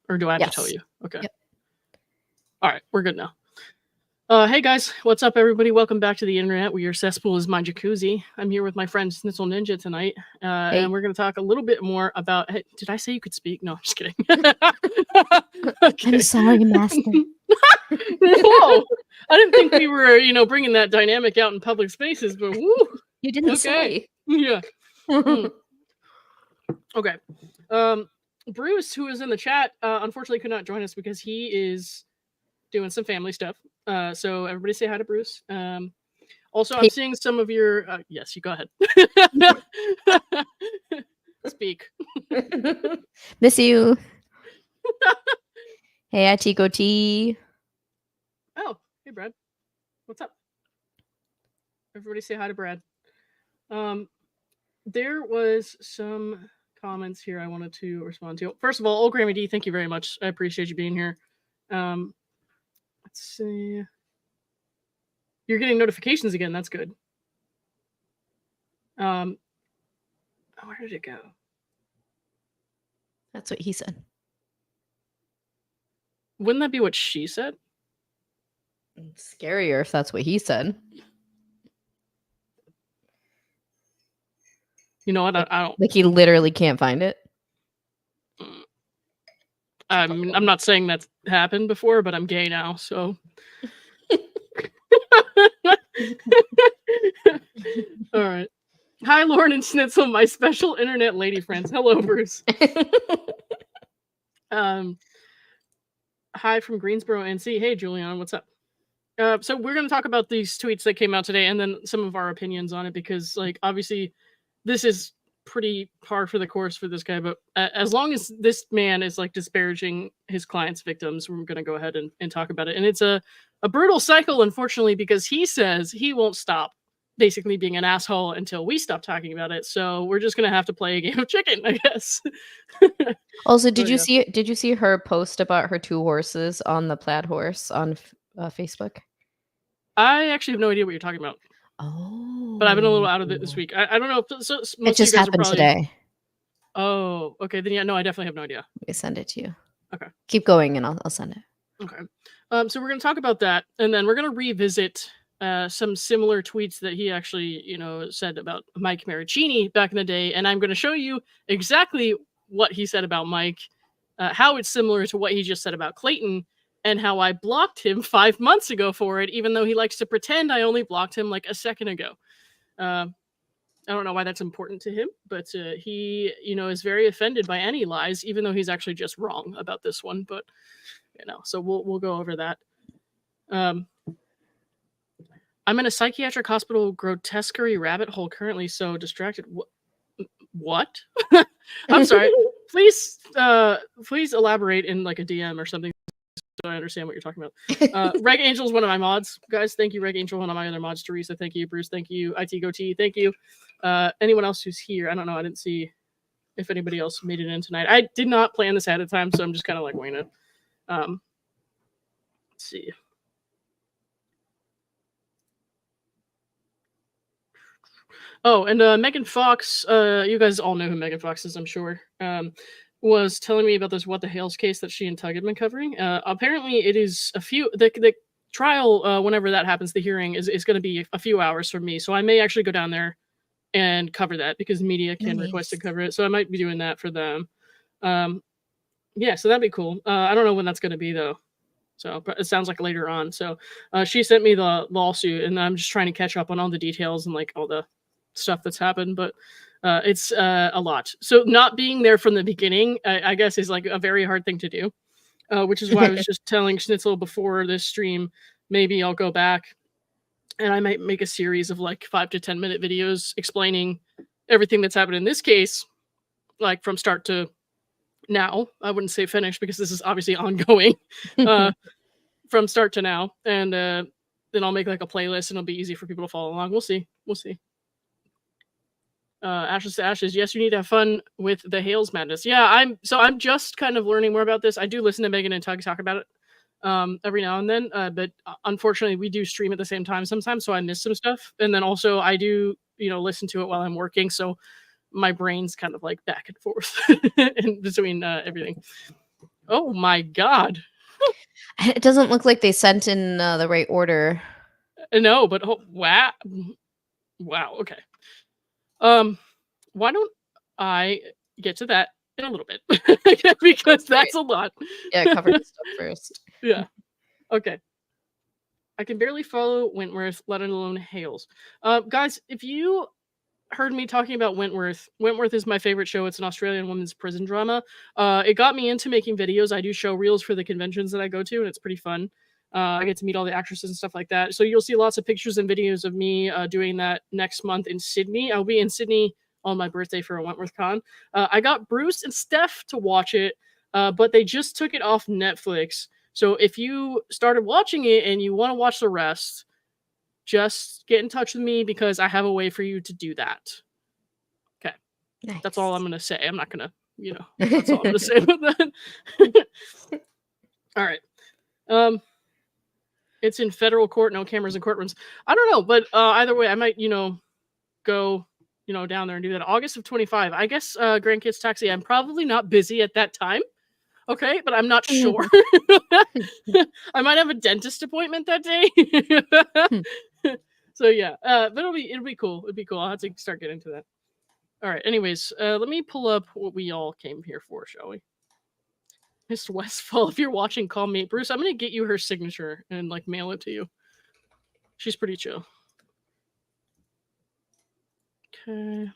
Or do I have to tell you? Okay. Yep. All right, we're good now. Hey guys, what's up everybody? Welcome back to the internet where your cesspool is my jacuzzi. I'm here with my friend Snitzel Ninja tonight. Hey. And we're going to talk a little bit more about... Hey, did I say you could speak? No, I'm just kidding. Okay. I'm sorry, master. Whoa! I didn't think we were, bringing that dynamic out in public spaces, but woo! You didn't say. Yeah. Okay. Bruce, who is in the chat, unfortunately could not join us because he is doing some family stuff. So everybody say hi to Bruce. Also, I'm seeing some of your... yes, you go ahead. Speak. Miss you. Hey, Atiko T. Oh, hey, Brad. What's up? Everybody say hi to Brad. There was some comments here I wanted to respond to. First of all, Old Grammy D, thank you very much. I appreciate you being here. Let's see. You're getting notifications again. That's good. Where did it go? That's what he said. Wouldn't that be what she said? It's scarier if that's what he said. You know what? I don't... Like he literally can't find it? I'm not saying that's happened before, but I'm gay now, so... All right. Hi, Lauren and Snitzel, my special internet lady friends. Hello, Bruce. Hi from Greensboro, NC. Hey, Juliana, what's up? So we're going to talk about these tweets that came out today and then some of our opinions on it because, like, obviously this is pretty par for the course for this guy, but as long as this man is, like, disparaging his clients' victims, we're going to go ahead and talk about it. And it's a brutal cycle, unfortunately, because he says he won't stop basically being an asshole until we stop talking about it. So we're just going to have to play a game of chicken, I guess. Also, did you see her post about her 2 horses on the plaid horse on Facebook? I actually have no idea what you're talking about. Oh. But I've been a little out of it this week. I don't know. So it just happened today. Oh, okay. Then yeah, no, I definitely have no idea. Let me send it to you. Okay. Keep going and I'll send it. Okay. So we're going to talk about that. And then we're going to revisit some similar tweets that he actually, said about Mike Marraccini back in the day. And I'm going to show you exactly what he said about Mike, how it's similar to what he just said about Clayton, and how I blocked him 5 months ago for it, even though he likes to pretend I only blocked him like a second ago. I don't know why that's important to him, but he, is very offended by any lies, even though he's actually just wrong about this one. But, so we'll go over that. I'm in a psychiatric hospital grotesquerie rabbit hole currently, so distracted. What? I'm sorry. Please elaborate in like a DM or something so I understand what you're talking about. Reg Angel is one of my mods, guys. Thank you, Reg Angel. One of my other mods, Teresa. Thank you, Bruce. Thank you, IT Goatee. Thank you. Anyone else who's here? I don't know. I didn't see if anybody else made it in tonight. I did not plan this ahead of time, so I'm just kind of like winging it. Let's see. Oh, and Megan Fox, you guys all know who Megan Fox is, I'm sure, was telling me about this What the Hales case that she and Tug had been covering. Apparently, it is the trial, whenever that happens, the hearing is going to be a few hours from me. So I may actually go down there and cover that because media can request to cover it. So I might be doing that for them. Yeah, so that'd be cool. I don't know when that's going to be, though. So it sounds like later on. So she sent me the lawsuit, and I'm just trying to catch up on all the details and like all the stuff that's happened. But it's a lot. So not being there from the beginning, I guess, is like a very hard thing to do, which is why I was just telling Schnitzel before this stream, maybe I'll go back and I might make a series of like 5 to 10 minute videos explaining everything that's happened in this case, like from start to now. I wouldn't say finished because this is obviously ongoing from start to now. And then I'll make like a playlist and it'll be easy for people to follow along. We'll see. Ashes to Ashes. Yes, you need to have fun with the Hales madness. Yeah, I'm just kind of learning more about this. I do listen to Megan and Tug talk about it every now and then, but unfortunately we do stream at the same time sometimes, so I miss some stuff. And then also I do, listen to it while I'm working, so my brain's kind of like back and forth in between everything. Oh my god. It doesn't look like they sent in the right order. No, but wow. Wow, okay. Why don't I get to that in a little bit? Because that's a lot. Yeah, cover the stuff first. Yeah. Okay. I can barely follow Wentworth, let alone Hales. Guys, if you heard me talking about Wentworth, Wentworth is my favorite show. It's an Australian women's prison drama. It got me into making videos. I do show reels for the conventions that I go to, and it's pretty fun. I get to meet all the actresses and stuff like that. So you'll see lots of pictures and videos of me doing that next month in Sydney. I'll be in Sydney on my birthday for a Wentworth Con. I got Bruce and Steph to watch it, but they just took it off Netflix. So if you started watching it and you want to watch the rest, just get in touch with me because I have a way for you to do that. Okay. Nice. That's all I'm going to say. I'm not going to, that's all I'm going to say about that. All right. It's in federal court, no cameras in courtrooms. I don't know, but either way, I might, go, down there and do that. August of 25. I guess Grandkids Taxi, I'm probably not busy at that time. Okay, but I'm not sure. I might have a dentist appointment that day. So yeah, but it'll be cool. It'd be cool. I'll have to start getting to that. All right. Anyways, let me pull up what we all came here for, shall we? Miss Westfall, if you're watching, call me. Bruce, I'm gonna get you her signature and mail it to you. She's pretty chill. Okay.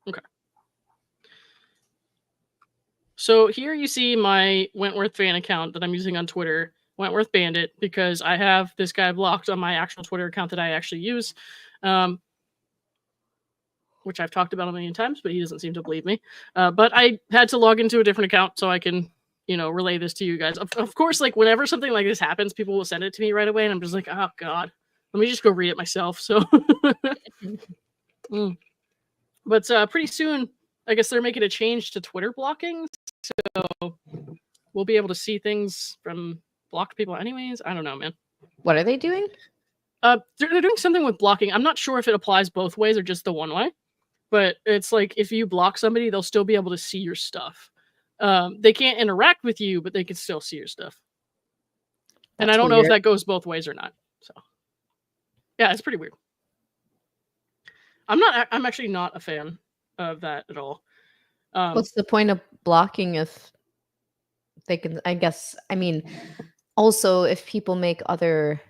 Okay. So here you see my Wentworth fan account that I'm using on Twitter, Wentworth Bandit, because I have this guy blocked on my actual Twitter account that I actually use, which I've talked about a million times, but he doesn't seem to believe me. But I had to log into a different account so I can, relay this to you guys. Of course, whenever something like this happens, people will send it to me right away, and I'm just like, oh God, let me just go read it myself. So, But pretty soon, I guess they're making a change to Twitter blocking. So we'll be able to see things from blocked people anyways. I don't know, man. What are they doing? They're doing something with blocking. I'm not sure if it applies both ways or just the one way. But it's if you block somebody, they'll still be able to see your stuff. They can't interact with you, but they can still see your stuff. And I don't know if that goes both ways or not. So yeah, it's pretty weird. I'm actually not a fan of that at all. What's the point of blocking if they can, also if people make other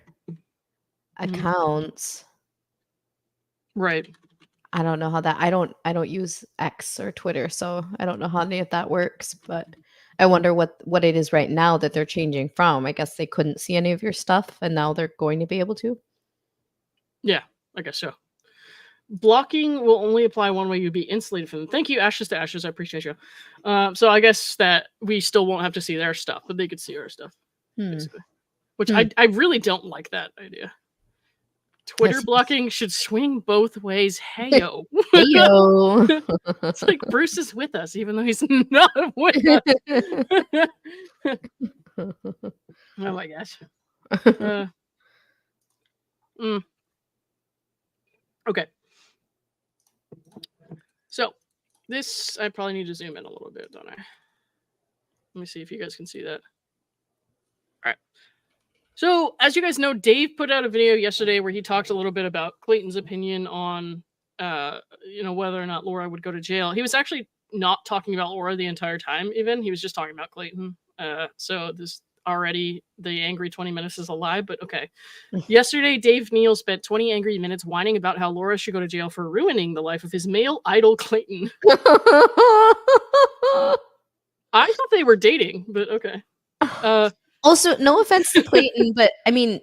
accounts. Right. I don't know how that I don't use X or Twitter, so I don't know how any of that works, but I wonder what it is right now that they're changing from. I guess they couldn't see any of your stuff and now they're going to be able to. Yeah, I guess so. Blocking will only apply one way. You'd be insulated from them. Thank you, Ashes to Ashes. I appreciate you. So I guess that we still won't have to see their stuff, but they could see our stuff, basically. Which I really don't like that idea. Twitter blocking should swing both ways. Heyo. Heyo. It's like Bruce is with us, even though he's not with us. Oh my gosh. Okay. So this, I probably need to zoom in a little bit, don't I? Let me see if you guys can see that. All right. So as you guys know, Dave put out a video yesterday where he talked a little bit about Clayton's opinion on, whether or not Laura would go to jail. He was actually not talking about Laura the entire time, even. He was just talking about Clayton. So this already, the angry 20 minutes is a lie, but okay. Yesterday, Dave Neal spent 20 angry minutes whining about how Laura should go to jail for ruining the life of his male idol, Clayton. I thought they were dating, but okay. Also, no offense to Clayton, but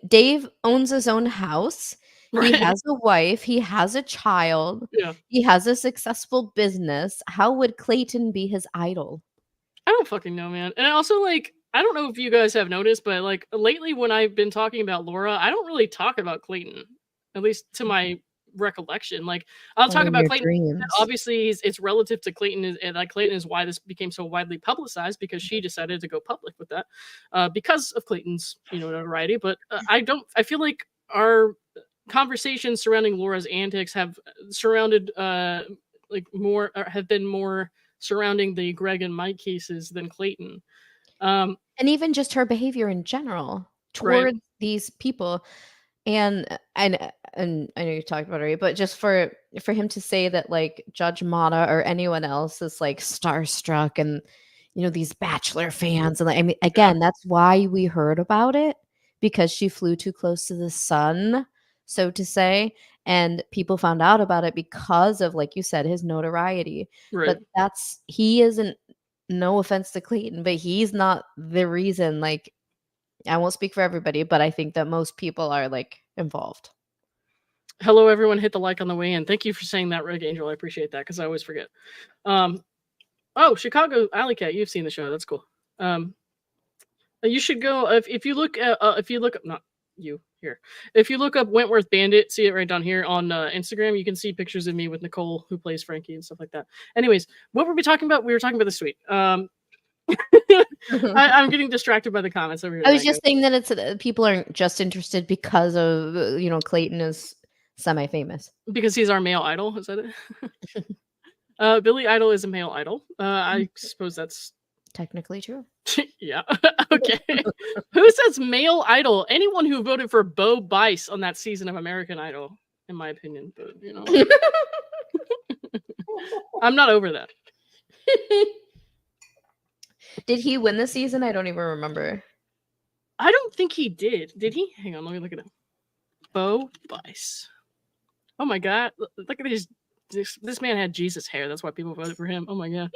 Dave owns his own house. Right. He has a wife. He has a child. Yeah. He has a successful business. How would Clayton be his idol? I don't fucking know, man. And also, I don't know if you guys have noticed, but lately when I've been talking about Laura, I don't really talk about Clayton, at least to my recollection. I'll talk about Clayton. Dreams. Obviously, it's relative to Clayton, and Clayton is why this became so widely publicized, because she decided to go public with that because of Clayton's notoriety. But I feel like our conversations surrounding Laura's antics have surrounded like more or have been more surrounding the Greg and Mike cases than Clayton. And even just her behavior in general Right. toward these people. And I know you talked about it already, but just for him to say that like Judge Mata or anyone else is like starstruck and these Bachelor fans, and like, I mean, again, that's why we heard about it, because she flew too close to the sun, so to say, and people found out about it because of, like you said, his notoriety. Right. But he isn't, no offense to Clayton, but he's not the reason. Like, I won't speak for everybody, but I think that most people are like involved. Hello, everyone. Hit the like on the way in. Thank you for saying that, Rig Angel. I appreciate that because I always forget. Oh, Chicago Alley Cat. You've seen the show. That's cool. You should go if you look at if you look up, not you here, if you look up Wentworth Bandit, see it right down here on Instagram. You can see pictures of me with Nicole, who plays Frankie and stuff like that. Anyways, what were we talking about? We were talking about the suite. I'm getting distracted by the comments over here. I was just saying that it's people aren't just interested because of Clayton is semi-famous because he's our male idol. Is that it? Billy Idol is a male idol. I suppose that's technically true. Yeah. Okay. Who says male idol? Anyone who voted for Bo Bice on that season of American Idol, in my opinion. But I'm not over that. Did he win the season? I don't even remember. I don't think he did. Did he? Hang on, let me look at him. Bo Bice. Oh my god. Look at this man had Jesus hair. That's why people voted for him. Oh my god.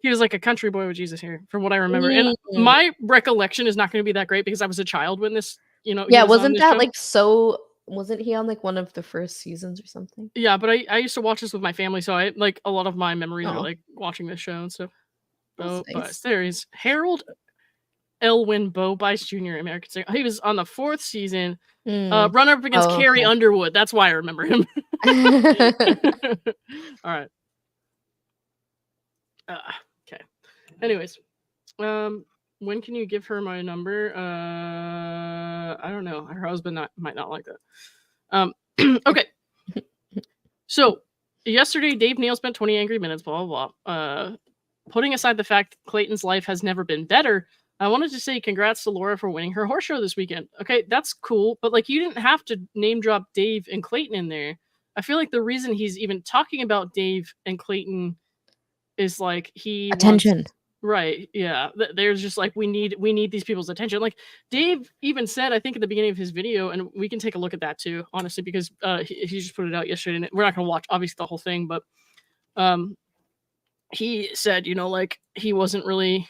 He was like a country boy with Jesus hair, from what I remember. And my recollection is not going to be that great because I was a child when this, Yeah, wasn't that show. Like so? Wasn't he on like one of the first seasons or something? Yeah, but I used to watch this with my family, so I like a lot of my memories are like watching this show and stuff. Bo Bice. There he's Harold Elwin Bo Bice Jr. American Singer. He was on the 4th season. Runner up against Carrie Underwood. That's why I remember him. All right. Okay. Anyways, when can you give her my number? I don't know. Her husband might not like that. Okay. So yesterday, Dave Neal spent 20 angry minutes. Blah blah blah. Putting aside the fact Clayton's life has never been better, I wanted to say congrats to Laura for winning her horse show this weekend. Okay, that's cool, but like you didn't have to name drop Dave and Clayton in there. I feel like the reason he's even talking about Dave and Clayton is like he attention. Right, yeah. There's just like we need these people's attention. Like Dave even said, I think at the beginning of his video, and we can take a look at that too, honestly, because he just put it out yesterday, and we're not gonna watch obviously the whole thing, but he said, like he wasn't really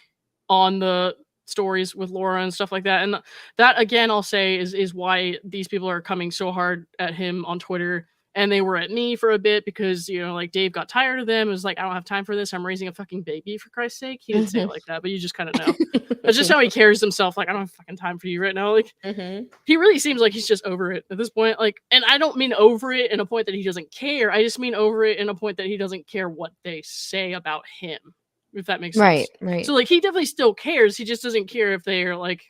on the stories with Laura and stuff like that. And that again, I'll say is why these people are coming so hard at him on Twitter. And they were at me for a bit because, like Dave got tired of them. It was like, I don't have time for this. I'm raising a fucking baby, for Christ's sake. He didn't say it like that, but you just kind of know. That's just how he carries himself. Like, I don't have fucking time for you right now. Like, he really seems like he's just over it at this point. Like, and I don't mean over it in a point that he doesn't care. I just mean over it in a point that he doesn't care what they say about him, if that makes sense. Right. So, like, he definitely still cares. He just doesn't care if they're, like,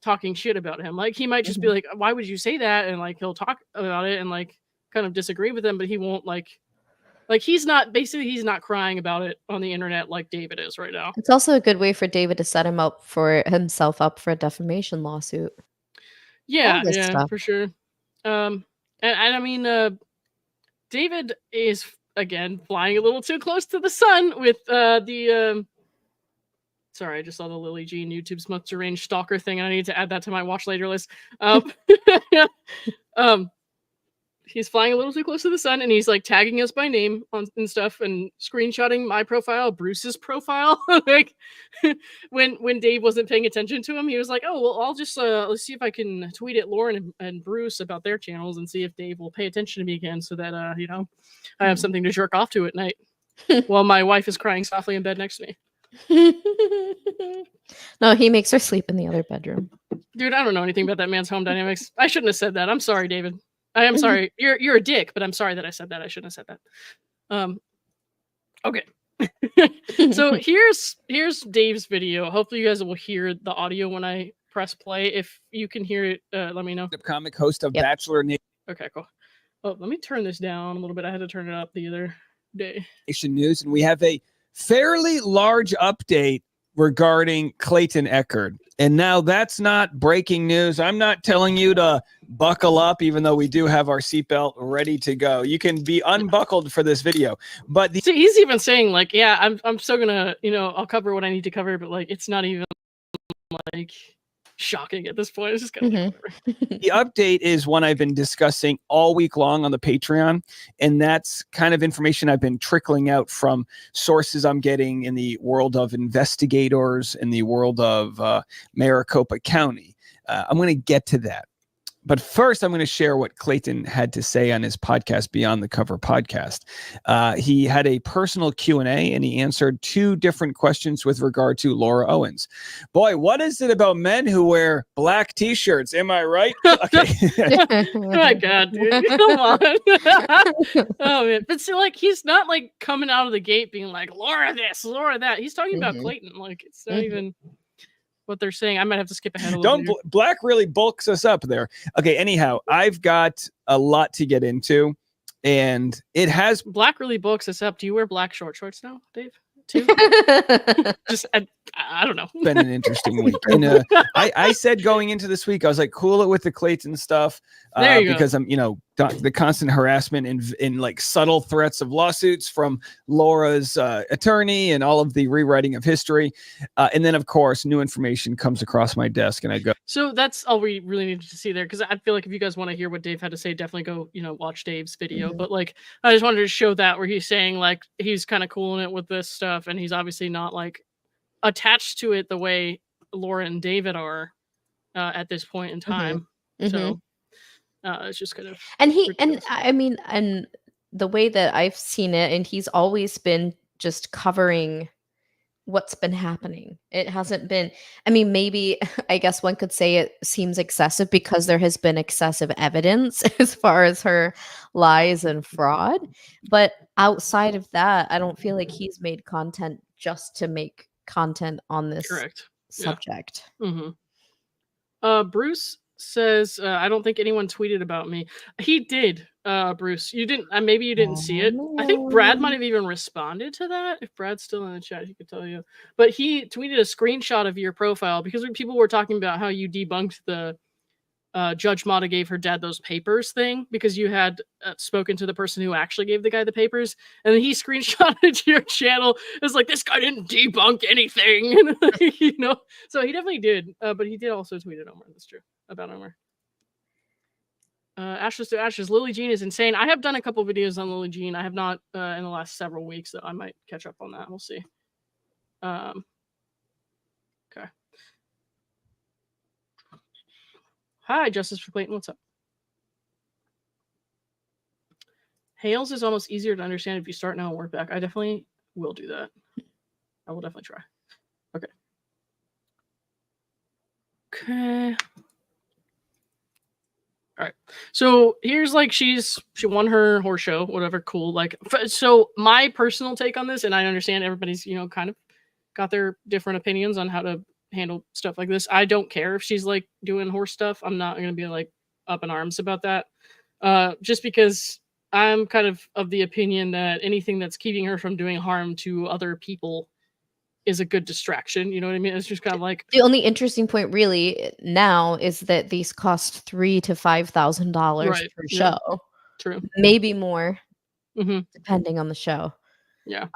talking shit about him. Like, he might just be like, why would you say that? And, like, he'll talk about it and, like, kind of disagree with them, but he won't like he's not crying about it on the internet like David is right now. It's also a good way for David to set himself up for a defamation lawsuit. Yeah, for sure. And I mean, David is again flying a little too close to the sun with the sorry, I just saw the Lily Jean YouTube's most deranged stalker thing, and I need to add that to my watch later list. He's flying a little too close to the sun, and he's like tagging us by name and stuff, and screenshotting my profile, Bruce's profile. Like when Dave wasn't paying attention to him, he was like, "Oh well, I'll just let's see if I can tweet at Lauren and Bruce about their channels and see if Dave will pay attention to me again, so that I have something to jerk off to at night while my wife is crying softly in bed next to me." No, he makes her sleep in the other bedroom. Dude, I don't know anything about that man's home dynamics. I shouldn't have said that. I'm sorry, David. I am sorry. You're a dick, but I'm sorry that I said that. I shouldn't have said that. Okay. So here's Dave's video. Hopefully you guys will hear the audio when I press play. If you can hear it, let me know. Comic host of Bachelor. Okay, cool. Oh, let me turn this down a little bit. I had to turn it up the day. News, and we have a fairly large update regarding Clayton Echard. And now that's not breaking news. I'm not telling you to buckle up, even though we do have our seatbelt ready to go. You can be unbuckled for this video. But so he's even saying, like, yeah, I'm still gonna, I'll cover what I need to cover, but like it's not even like shocking at this point. It's just kind of the update is one I've been discussing all week long on the Patreon, and that's kind of information I've been trickling out from sources I'm getting in the world of investigators, in the world of Maricopa County. I'm going to get to that. But first, I'm going to share what Clayton had to say on his podcast, Beyond the Cover podcast. He had a personal Q&A, and he answered 2 different questions with regard to Laura Owens. Boy, what is it about men who wear black T-shirts? Am I right? Okay. Oh my God, dude. Come on. Oh, man. But so, like, he's not, like, coming out of the gate being like, Laura this, Laura that. He's talking about Clayton. Like, it's not even what they're saying. I might have to skip ahead a little bit. Black really bulks us up there. Okay, anyhow, I've got a lot to get into, and it has... Black really bulks us up. Do you wear black shorts now, Dave? Too? Just, I don't know. Been an interesting week. And I said going into this week, I was like, cool it with the Clayton stuff. Because I'm, the constant harassment and like subtle threats of lawsuits from Laura's attorney and all of the rewriting of history. And then, of course, new information comes across my desk and I go. So that's all we really needed to see there. Because I feel like if you guys want to hear what Dave had to say, definitely go, watch Dave's video. But like, I just wanted to show that where he's saying like, he's kind of cool in it with this stuff. And he's obviously not like attached to it the way Laura and David are at this point in time. So it's just kind of and the way that I've seen it, and he's always been just covering what's been happening. It hasn't been, maybe I guess one could say it seems excessive because there has been excessive evidence as far as her lies and fraud. But outside of that, I don't feel like he's made content just to make content on this subject. Bruce says, I don't think anyone tweeted about me. He did, Bruce. You didn't, maybe you didn't see it. I think Brad might have even responded to that. If Brad's still in the chat, he could tell you. But he tweeted a screenshot of your profile because when people were talking about how you debunked the Judge Mata gave her dad those papers thing because you had spoken to the person who actually gave the guy the papers, and then he screenshotted your channel. It's like, this guy didn't debunk anything, So he definitely did, but he did also tweet it Omar. That's true about Omar. Ashes to Ashes. Lily Jean is insane. I have done a couple videos on Lily Jean. I have not in the last several weeks, so I might catch up on that. We'll see. Okay. Hi, Justice for Clayton. What's up? Hales is almost easier to understand if you start now and work back. I definitely will do that. I will definitely try. Okay. Okay. All right. So here's like she won her horse show, whatever. Cool. Like, so my personal take on this, and I understand everybody's kind of got their different opinions on how to handle stuff like this. I don't care if she's like doing horse stuff. I'm not going to be like up in arms about that. Just because I'm kind of the opinion that anything that's keeping her from doing harm to other people is a good distraction. You know what I mean? It's just kind of like the only interesting point really now is that these cost $3,000 to $5,000 per show. True. Maybe more, depending on the show. Yeah.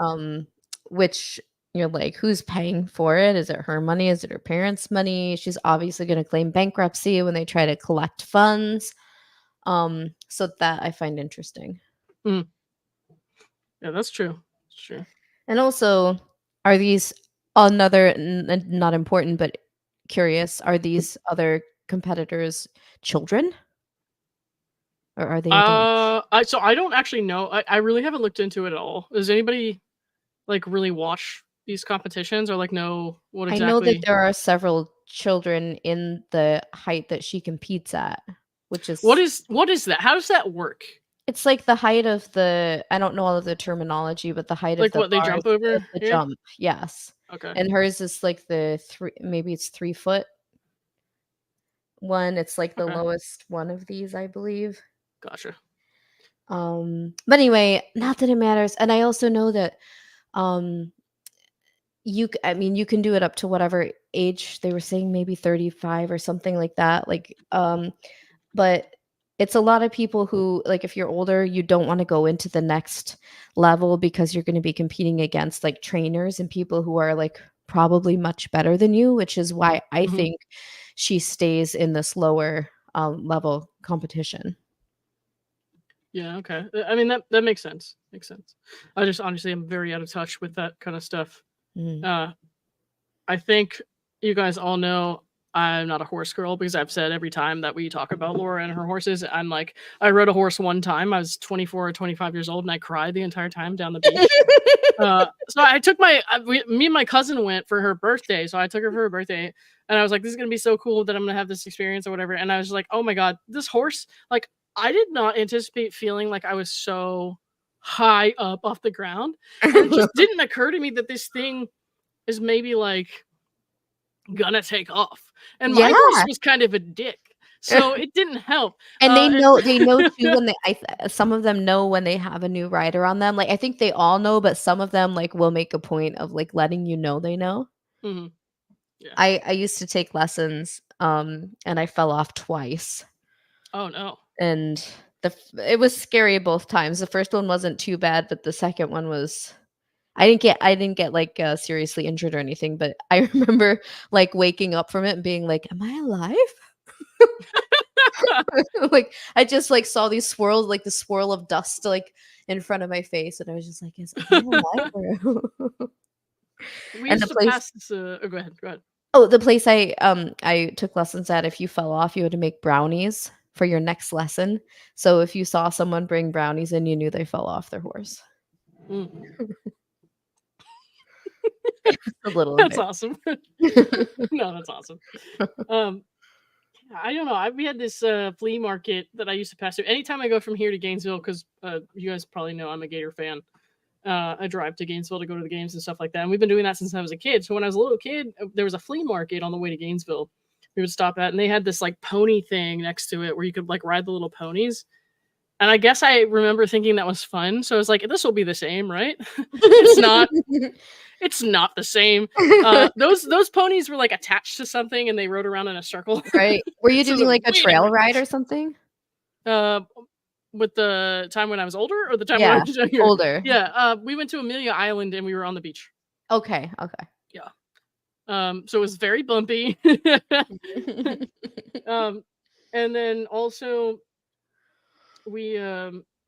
Which you're like, who's paying for it? Is it her money? Is it her parents' money? She's obviously going to claim bankruptcy when they try to collect funds. So that I find interesting. Yeah, that's true. That's true. And also, are these another not important but curious? Are these other competitors children, or are they adults? So I don't actually know. I really haven't looked into it at all. Does anybody like really watch these competitions or like know what exactly? I know that there are several children in the height that she competes at, which is what is that? How does that work? It's like the height of the, I don't know all of the terminology, but the height like of the what they jump over the jump. Yes. Okay. And hers is like the maybe it's 3 foot one. It's like the lowest one of these, I believe. Gotcha. But anyway, not that it matters. And I also know that um I mean, you can do it up to whatever age they were saying, maybe 35 or something like that. Like, but it's a lot of people who, like, if you're older, you don't want to go into the next level because you're going to be competing against like trainers and people who are like probably much better than you, which is why I Mhm. think she stays in this lower level competition. Yeah, okay. I mean that makes sense. Makes sense. I just honestly am very out of touch with that kind of stuff. Mhm. I think you guys all know I'm not a horse girl because I've said every time that we talk about Laura and her horses, I'm like, I rode a horse one time. I was 24 or 25 years old and I cried the entire time down the beach. So I took me and my cousin went for her birthday. So I took her for her birthday and I was like, this is going to be so cool that I'm going to have this experience or whatever. And I was like, oh my God, this horse, like, I did not anticipate feeling like I was so high up off the ground. And it just didn't occur to me that this thing is maybe like gonna take off. And my horse was kind of a dick. So it didn't help. And they know too when some of them know when they have a new rider on them. Like, I think they all know, but some of them like will make a point of like letting you know they know. Mhm. Yeah. I used to take lessons and I fell off twice. Oh no. And it was scary both times. The first one wasn't too bad, but the second one was I didn't get like seriously injured or anything, but I remember like waking up from it and being like, am I alive? Like, I just like saw these swirls, like the swirl of dust like in front of my face, and I was just like, is am I alive? We And used to pass this oh, go ahead. Oh, the place I took lessons at, if you fell off, you had to make brownies for your next lesson. So if you saw someone bring brownies in, you knew they fell off their horse. Mm. A little That's bit. awesome. No, that's awesome. I don't know. We had this flea market that I used to pass through. Anytime I go from here to Gainesville, because you guys probably know I'm a Gator fan. I drive to Gainesville to go to the games and stuff like that. And we've been doing that since I was a kid. So when I was a little kid, there was a flea market on the way to Gainesville we would stop at, and they had this like pony thing next to it where you could like ride the little ponies. And I guess I remember thinking that was fun. So I was like, this will be the same, right? It's not. It's not the same. Those ponies were like attached to something and they rode around in a circle. Right. Were you So doing like a trail different. ride or something? With the time when I was older or the time when Yeah, I was younger? older. Yeah. We went to Amelia Island and we were on the beach. Okay. Yeah. So it was very bumpy. And then also we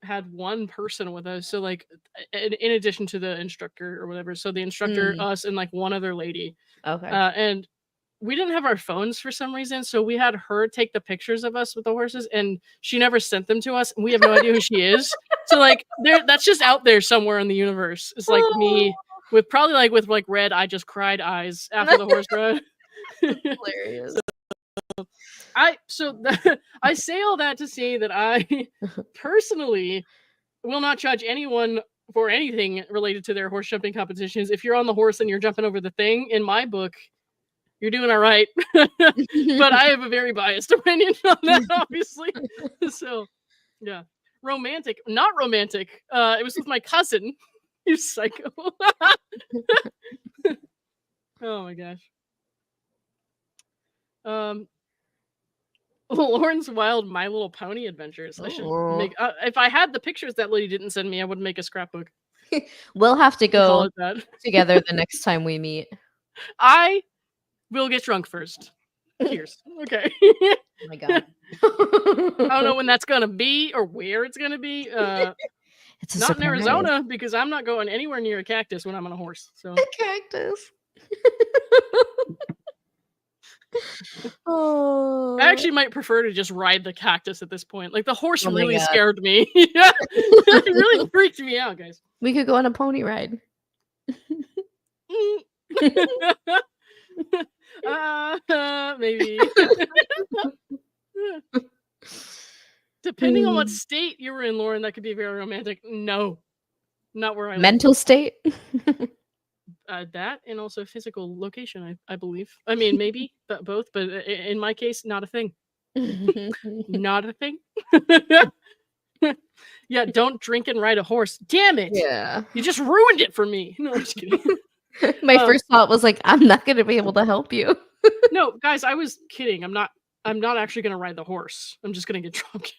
had one person with us. So like in addition to the instructor or whatever. So the instructor, us, and like one other lady. Okay. And we didn't have our phones for some reason, so we had her take the pictures of us with the horses, and she never sent them to us, and we have no idea who she is. So like that's just out there somewhere in the universe. It's like me with probably like with like red I just cried eyes after the horse ride. Hilarious. I say all that to say that I personally will not judge anyone for anything related to their horse jumping competitions. If you're on the horse and you're jumping over the thing, in my book, you're doing all right. But I have a very biased opinion on that, obviously. So, yeah. Romantic. Not romantic. It was with my cousin. You psycho. Oh my gosh. Lauren's Wild My Little Pony Adventures. I should make if I had the pictures that lady didn't send me, I would make a scrapbook. We'll have to Call go it that. together the next time we meet. I will get drunk first. Cheers. Okay. Oh my God. I don't know when that's gonna be or where it's gonna be. It's not in Arizona because I'm not going anywhere near a cactus when I'm on a horse. So a cactus. Oh. I actually might prefer to just ride the cactus at this point. Like the horse really God. scared me. Yeah, it really freaked me out, guys. We could go on a pony ride. Maybe. Depending on what state you were in, Lauren, that could be very romantic. No, not where I live. Mental state. That and also physical location, I believe. I mean, maybe both, but in my case, not a thing. Not a thing. Yeah, don't drink and ride a horse. Damn it! Yeah. You just ruined it for me. No, I'm just kidding. My first thought was like, I'm not going to be able to help you. No, guys, I was kidding. I'm not actually gonna ride the horse. I'm just gonna get drunk.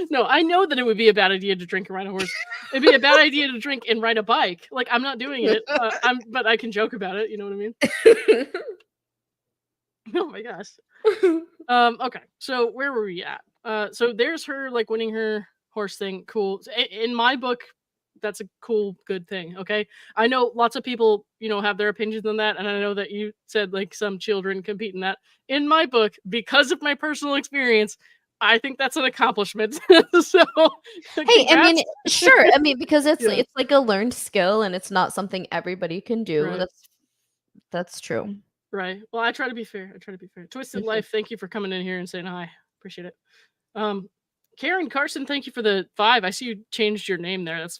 No, I know that it would be a bad idea to drink and ride a horse. It'd be a bad idea to drink and ride a bike. Like, I'm not doing it. But I can joke about it. You know what I mean? Oh my gosh. Okay. So where were we at? So there's her like winning her horse thing. Cool. In my book, that's a cool, good thing. Okay. I know lots of people, have their opinions on that. And I know that you said like some children compete in that. In my book, because of my personal experience, I think that's an accomplishment. So, Hey, I mean, congrats. sure. I mean, because it's Yeah. it's like a learned skill and it's not something everybody can do. Right. That's true. Right. Well, I try to be fair. Twisted Life, thank you for coming in here and saying hi. Appreciate it. Karen Carson, thank you for the 5. I see you changed your name there. That's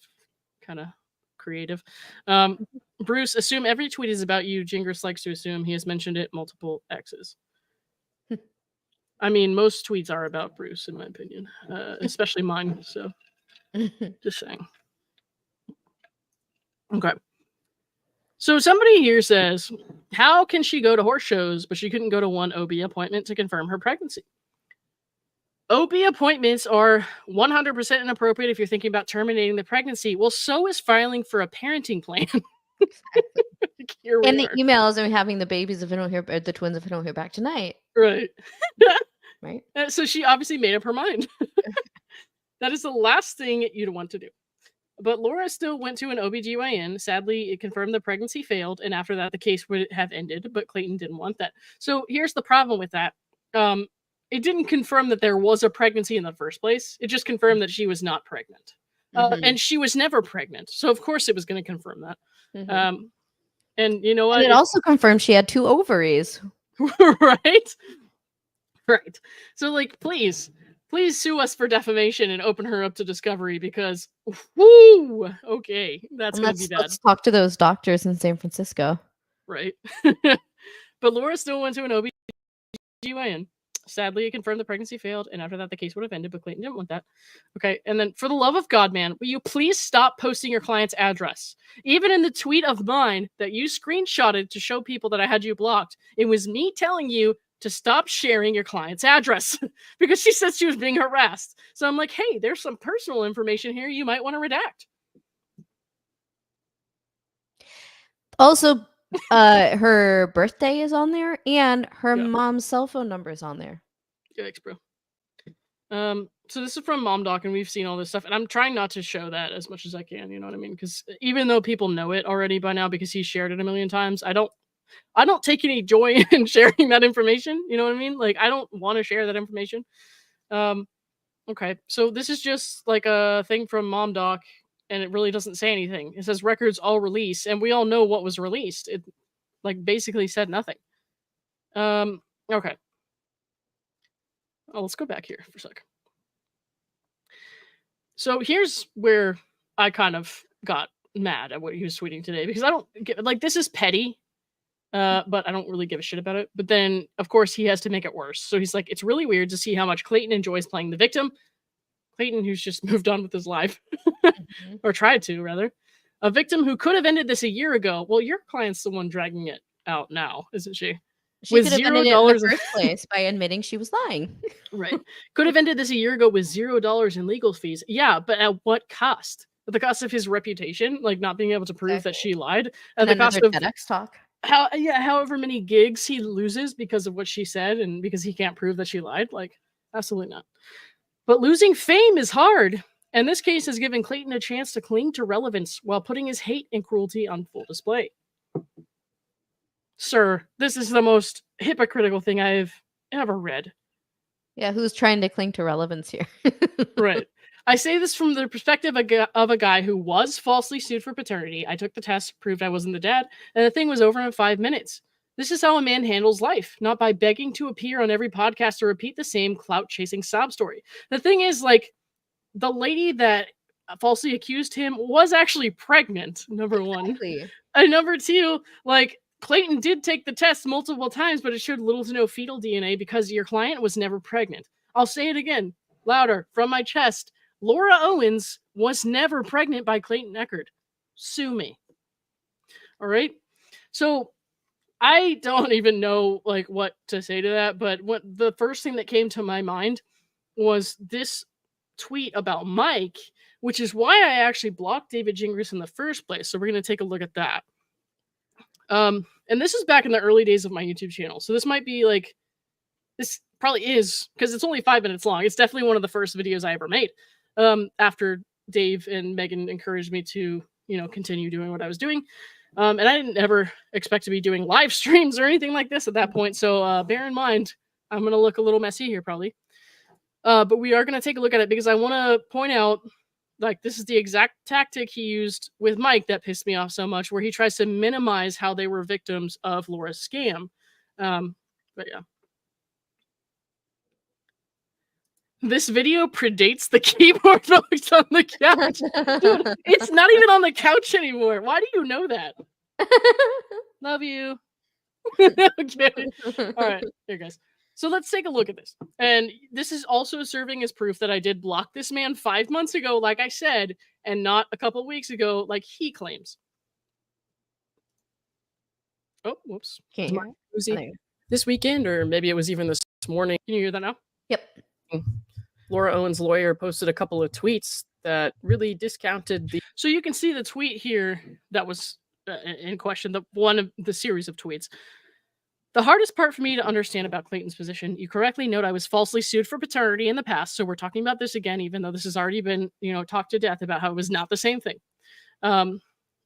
kind of creative. Bruce, assume every tweet is about you. Gingras likes to assume he has mentioned it multiple X's. I mean, most tweets are about Bruce, in my opinion, especially mine. So, just saying. Okay. So somebody here says, how can she go to horse shows, but she couldn't go to one OB appointment to confirm her pregnancy? OB appointments are 100% inappropriate if you're thinking about terminating the pregnancy. Well, so is filing for a parenting plan. Here we And the are. emails and having the babies if I don't hear, or the twins if I don't hear back tonight. Right. Right. So she obviously made up her mind. That is the last thing you'd want to do. But Laura still went to an OBGYN. Sadly, it confirmed the pregnancy failed, and after that, the case would have ended, but Clayton didn't want that. So here's the problem with that. It didn't confirm that there was a pregnancy in the first place. It just confirmed that she was not pregnant. And she was never pregnant. So, of course, it was going to confirm that. And you know what? And it also confirmed she had 2 ovaries. Right? Right. So, like, please sue us for defamation and open her up to discovery because, whoo, okay, that's going to be bad. Let's talk to those doctors in San Francisco. Right. But Laura still went to an OBGYN. Sadly, it confirmed the pregnancy failed, and after that, the case would have ended, but Clayton didn't want that. Okay, and then for the love of God, man, will you please stop posting your client's address? Even in the tweet of mine that you screenshotted to show people that I had you blocked, it was me telling you to stop sharing your client's address because she said she was being harassed. So I'm like, hey, there's some personal information here you might want to redact. Also, her birthday is on there and her Yeah. mom's cell phone number is on there. Yikes, bro. So this is from Mom Doc, and we've seen all this stuff, and I'm trying not to show that as much as I can, you know what I mean? Because even though people know it already by now because he shared it a million times, I don't take any joy in sharing that information, you know what I mean? Like, I don't want to share that information. Okay, so this is just like a thing from Mom Doc, and it really doesn't say anything. It says records all release, and we all know what was released. It like basically said nothing. Okay. Oh, let's go back here for a sec. So here's where I kind of got mad at what he was tweeting today because I don't get like this is petty, but I don't really give a shit about it. But then, of course, he has to make it worse. So he's like, it's really weird to see how much Clayton enjoys playing the victim. Clayton, who's just moved on with his life, or tried to, rather. A victim who could have ended this a year ago. Well, your client's the one dragging it out now, isn't she? She With could have ended it in the first place by admitting she was lying. Right. Could have ended this a year ago with $0 in legal fees. Yeah, but at what cost? At the cost of his reputation, like not being able to prove that she lied. At the cost of TEDx talk. However many gigs he loses because of what she said and because he can't prove that she lied. Like, absolutely not. But losing fame is hard. And this case has given Clayton a chance to cling to relevance while putting his hate and cruelty on full display. Sir, this is the most hypocritical thing I've ever read. Yeah, who's trying to cling to relevance here? Right. I say this from the perspective of a guy who was falsely sued for paternity. I took the test, proved I wasn't the dad, and the thing was over in 5 minutes. This is how a man handles life, not by begging to appear on every podcast or repeat the same clout-chasing sob story. The thing is, like, the lady that falsely accused him was actually pregnant, number one. And number two, like, Clayton did take the test multiple times, but it showed little to no fetal DNA because your client was never pregnant. I'll say it again. louder, from my chest. Laura Owens was never pregnant by Clayton Echard. Sue me. All right. So I don't even know like what to say to that, but what the first thing that came to my mind was this tweet about Mike, which is why I actually blocked David Gingras in the first place. So we're going to take a look at that. And this is back in the early days of my YouTube channel. So this might be like, this probably is, because it's only 5 minutes long. It's definitely one of the first videos I ever made. After Dave and Megan encouraged me to, continue doing what I was doing. And I didn't ever expect to be doing live streams or anything like this at that point. So bear in mind, I'm going to look a little messy here probably. But we are going to take a look at it because I want to point out, like, this is the exact tactic he used with Mike that pissed me off so much, where he tries to minimize how they were victims of Laura's scam. But yeah. This video predates the keyboard focus on the couch. Dude, it's not even on the couch anymore. Why do you know that? Love you. Okay. All right, here, guys. So let's take a look at this. And this is also serving as proof that I did block this man 5 months ago, like I said, and not a couple of weeks ago, like he claims. Oh, whoops. Can't hear Was he this weekend, or maybe it was even this morning? Can you hear that now? Yep. Laura Owens' lawyer posted a couple of tweets that really discounted the... So you can see the tweet here that was in question, the one of the series of tweets. The hardest part for me to understand about Clayton's position, you correctly note I was falsely sued for paternity in the past, so we're talking about this again, even though this has already been, talked to death about how it was not the same thing.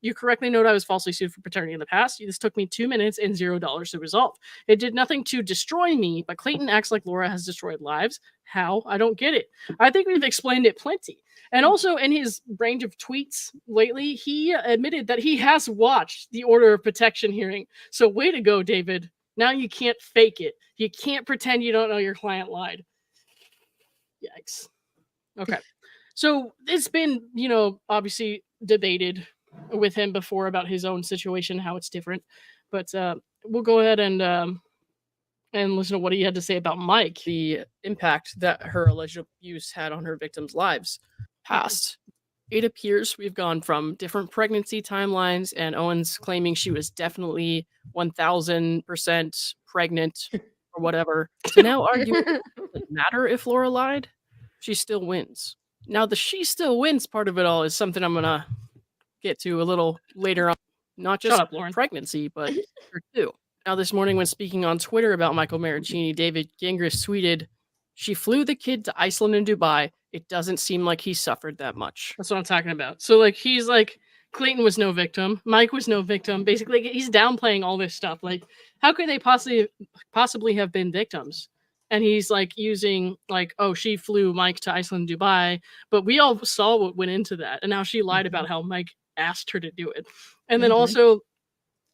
You correctly note I was falsely sued for paternity in the past. This took me 2 minutes and $0 to resolve. It did nothing to destroy me, but Clayton acts like Laura has destroyed lives. How? I don't get it. I think we've explained it plenty. And also in his range of tweets lately, he admitted that he has watched the order of protection hearing. So way to go, David. Now you can't fake it. You can't pretend you don't know your client lied. Yikes. Okay. So it's been, obviously debated with him before about his own situation, how it's different. But we'll go ahead and listen to what he had to say about Mike, the impact that her alleged abuse had on her victims' lives. Past. It appears we've gone from different pregnancy timelines and Owens claiming she was definitely 1000% pregnant or whatever, to now arguing it doesn't matter if Laura lied, she still wins. Now, the she still wins part of it all is something I'm going to get to a little later on. Not just pregnancy, but her too. Now, this morning when speaking on Twitter about Michael Marraccini, David Gingras tweeted, "She flew the kid to Iceland and Dubai. It doesn't seem like he suffered that much." That's what I'm talking about. So, like, he's like, Clayton was no victim. Mike was no victim. Basically, he's downplaying all this stuff. Like, how could they possibly have been victims? And he's like using like, oh, she flew Mike to Iceland and Dubai. But we all saw what went into that. And now she lied about how Mike asked her to do it. And then also,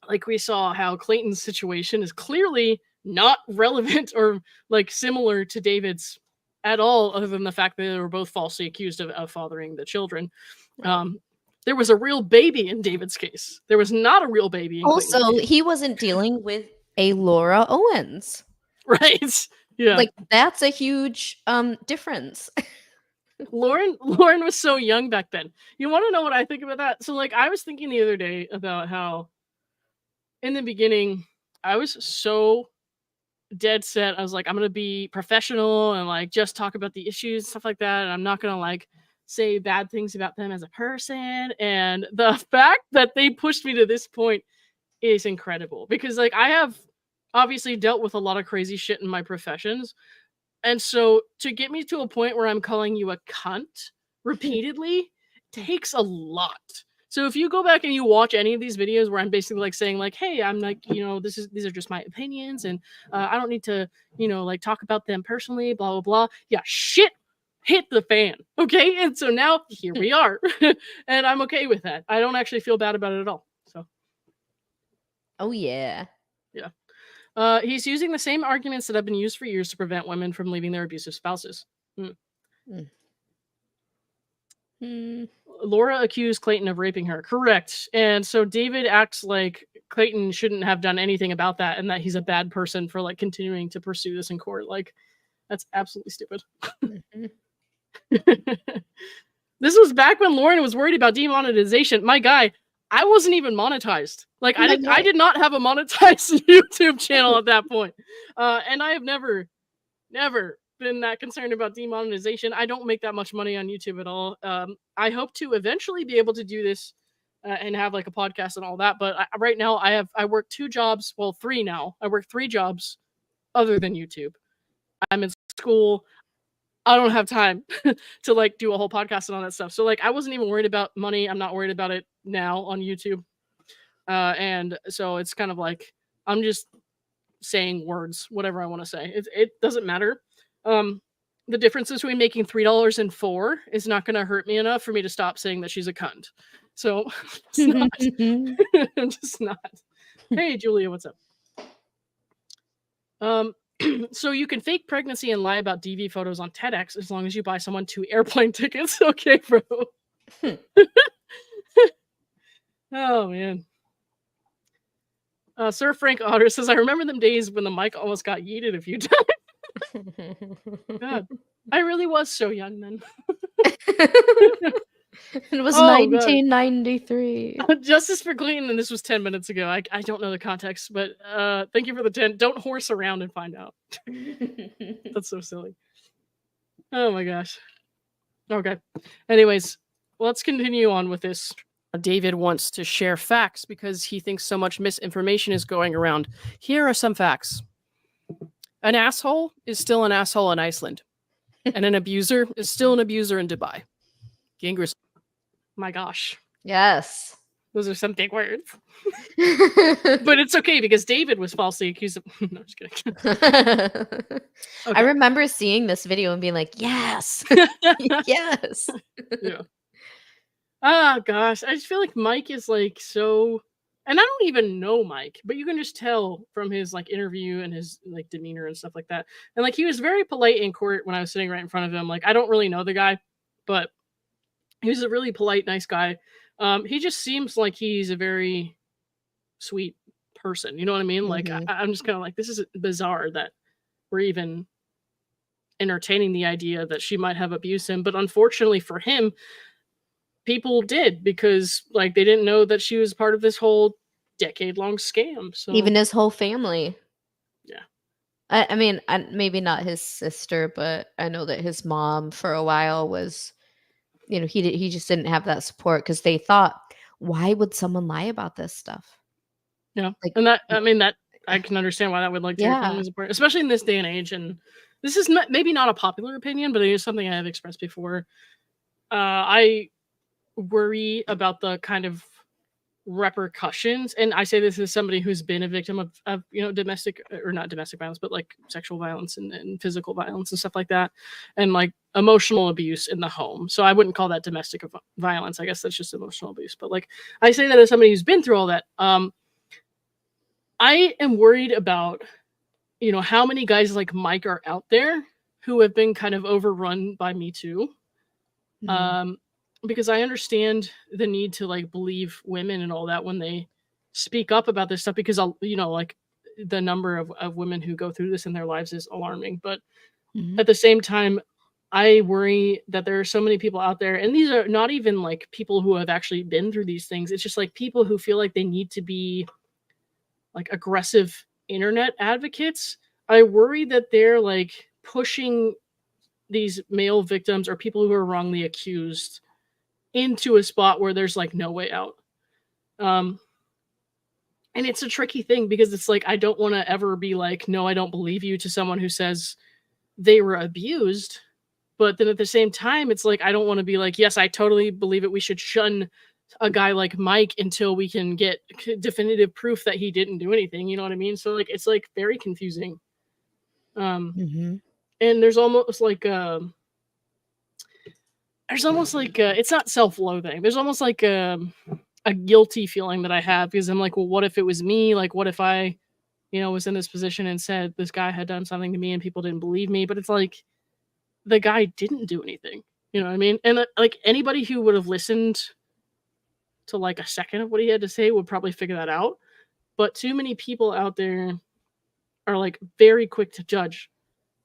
like, we saw how Clayton's situation is clearly not relevant or like similar to David's at all, other than the fact that they were both falsely accused of fathering the children. Right. There was a real baby in David's case. There was not a real baby. Also, he wasn't dealing with a Laura Owens. Right. Yeah. Like, that's a huge difference. Lauren was so young back then. You want to know what I think about that? So, like, I was thinking the other day about how in the beginning, I was so dead set. I was like, I'm going to be professional and like just talk about the issues, stuff like that. And I'm not going to like say bad things about them as a person. And the fact that they pushed me to this point is incredible because like I have obviously dealt with a lot of crazy shit in my professions. And so to get me to a point where I'm calling you a cunt repeatedly takes a lot. So if you go back and you watch any of these videos where I'm basically like saying like, hey, I'm like, these are just my opinions and I don't need to, like talk about them personally, blah, blah, blah. Yeah, shit hit the fan. Okay. And so now here we are and I'm okay with that. I don't actually feel bad about it at all. So. Oh, yeah. Yeah. He's using the same arguments that have been used for years to prevent women from leaving their abusive spouses. Laura accused Clayton of raping her. Correct. And so David acts like Clayton shouldn't have done anything about that and that he's a bad person for like continuing to pursue this in court. Like, that's absolutely stupid. This was back when Lauren was worried about demonetization. My guy, I wasn't even monetized. Like I did not have a monetized YouTube channel at that point. And I have never been that concerned about demonetization. I don't make that much money on YouTube at all. I hope to eventually be able to do this and have like a podcast and all that. But right now I work 2 jobs. Well, 3 now. I work 3 jobs other than YouTube. I'm in school. I don't have time to like do a whole podcast and all that stuff. So like I wasn't even worried about money. I'm not worried about it now on YouTube. And so it's kind of like I'm just saying words, whatever I want to say. It doesn't matter. The difference between making $3 and $4 is not going to hurt me enough for me to stop saying that she's a cunt. So it's not. I'm just not. Hey, Julia, what's up? So you can fake pregnancy and lie about DV photos on TEDx as long as you buy someone 2 airplane tickets. Okay, bro. Oh, man. Sir Frank Otter says, I remember them days when the mic almost got yeeted a few times. God, I really was so young then. It was 1993. Justice for Clayton, and this was 10 minutes ago. I don't know the context, but thank you for the 10. Don't horse around and find out. That's so silly. Oh my gosh. Okay. Anyways, let's continue on with this. David wants to share facts because he thinks so much misinformation is going around. Here are some facts. An asshole is still an asshole in Iceland, and an abuser is still an abuser in Dubai. Gingras. My gosh. Yes. Those are some big words. But it's okay because David was falsely accused of... No, just kidding. Okay. Okay. I remember seeing this video and being like, yes. Yes. Yeah. Ah, gosh. I just feel like Mike is like so... And I don't even know Mike, but you can just tell from his like interview and his like demeanor and stuff like that. And like he was very polite in court when I was sitting right in front of him. Like I don't really know the guy, but he was a really polite, nice guy. He just seems like he's a very sweet person. You know what I mean? Like I'm just kind of like, this is bizarre that we're even entertaining the idea that she might have abused him. But unfortunately for him, people did because like they didn't know that she was part of this whole decade-long scam. So even his whole family. Yeah. I mean, maybe not his sister, but I know that his mom for a while was, you know, he just didn't have that support because they thought, why would someone lie about this stuff? Yeah. Like, and that, I mean, that I can understand why that would like tear your family's apart, especially in this day and age. And this is maybe not a popular opinion, but it is something I have expressed before. I worry about the kind of repercussions, and I say this as somebody who's been a victim of you know, domestic, or not domestic violence, but like sexual violence and physical violence and stuff like that, and like emotional abuse in the home. So I wouldn't call that domestic violence. I guess that's just emotional abuse. But like I say that as somebody who's been through all that. I am worried about, you know, how many guys like Mike are out there who have been kind of overrun by Me Too. Because I understand the need to like believe women and all that when they speak up about this stuff, because you know, like the number of women who go through this in their lives is alarming. But at the same time, I worry that there are so many people out there, and these are not even like people who have actually been through these things. It's just like people who feel like they need to be like aggressive internet advocates. I worry that they're like pushing these male victims or people who are wrongly accused into a spot where there's like no way out. And it's a tricky thing because it's like, I don't want to ever be like, no, I don't believe you to someone who says they were abused. But then at the same time, it's like, I don't want to be like, yes, I totally believe it. We should shun a guy like Mike until we can get definitive proof that he didn't do anything. You know what I mean? So like, it's like very confusing. And there's almost like, it's not self-loathing. There's almost like a guilty feeling that I have because I'm like, well, what if it was me? Like, what if I, you know, was in this position and said this guy had done something to me and people didn't believe me? But it's like, the guy didn't do anything. You know what I mean? And like anybody who would have listened to like a second of what he had to say would probably figure that out. But too many people out there are like very quick to judge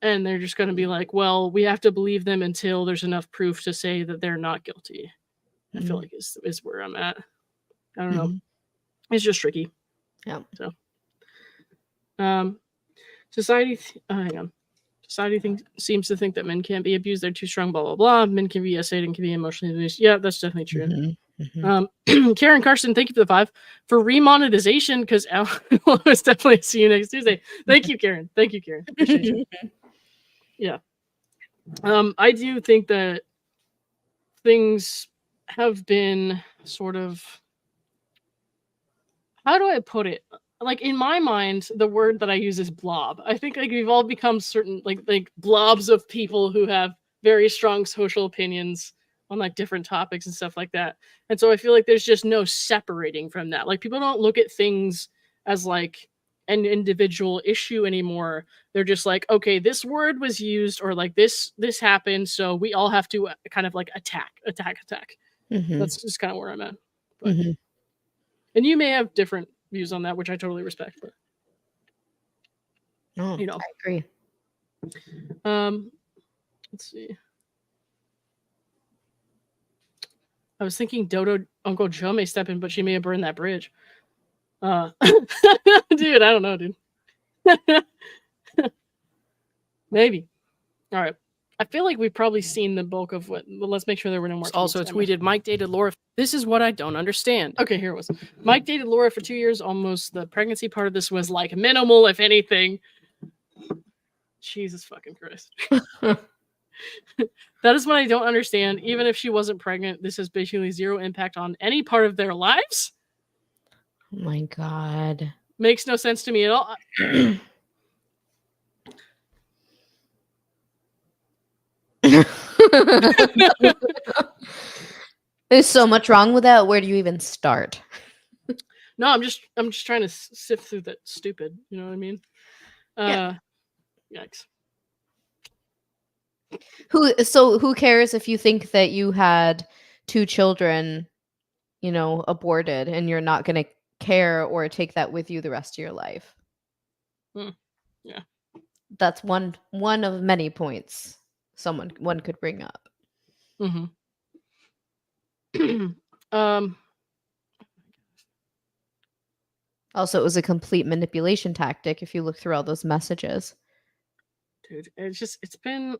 and they're just going to be like, well, we have to believe them until there's enough proof to say that they're not guilty. I feel like is where I'm at. I don't know. It's just tricky. Yeah. So, society, hang on. Society seems to think that men can't be abused. They're too strong, blah, blah, blah. Men can be essayed and can be emotionally abused. Yeah, that's definitely true. Karen Carson, thank you for the 5. For remonetization, because it's definitely see you next Tuesday. Thank you, Karen. Thank you, Karen. Appreciate you. Yeah. I do think that things have been sort of, how do I put it? Like in my mind, the word that I use is blob. I think like we've all become certain like blobs of people who have very strong social opinions on like different topics and stuff like that. And so I feel like there's just no separating from that. Like people don't look at things as like an individual issue anymore. They're just like, okay, this word was used or like this happened, so we all have to kind of like attack. That's just kind of where I'm at. But, and you may have different views on that, which I totally respect. But you know, I agree. Let's see. I was thinking Dodo Uncle Joe may step in, but she may have burned that bridge. Dude, I don't know, dude. Maybe. All right. I feel like we've probably seen the bulk of what. Well, let's make sure there were no more. Also tweeted, Mike dated Laura. This is what I don't understand. Okay, here it was. Mike dated Laura for 2 years. Almost the pregnancy part of this was like minimal, if anything. Jesus fucking Christ. That is what I don't understand. Even if she wasn't pregnant, this has basically zero impact on any part of their lives. Oh my God. Makes no sense to me at all. There's so much wrong with that. Where do you even start? No, I'm just trying to sift through that stupid. You know what I mean? Yikes. Who cares if you think that you had 2 children, you know, aborted, and you're not going to care or take that with you the rest of your life? Yeah. That's one of many points one could bring up. Also, it was a complete manipulation tactic if you look through all those messages. Dude, it's been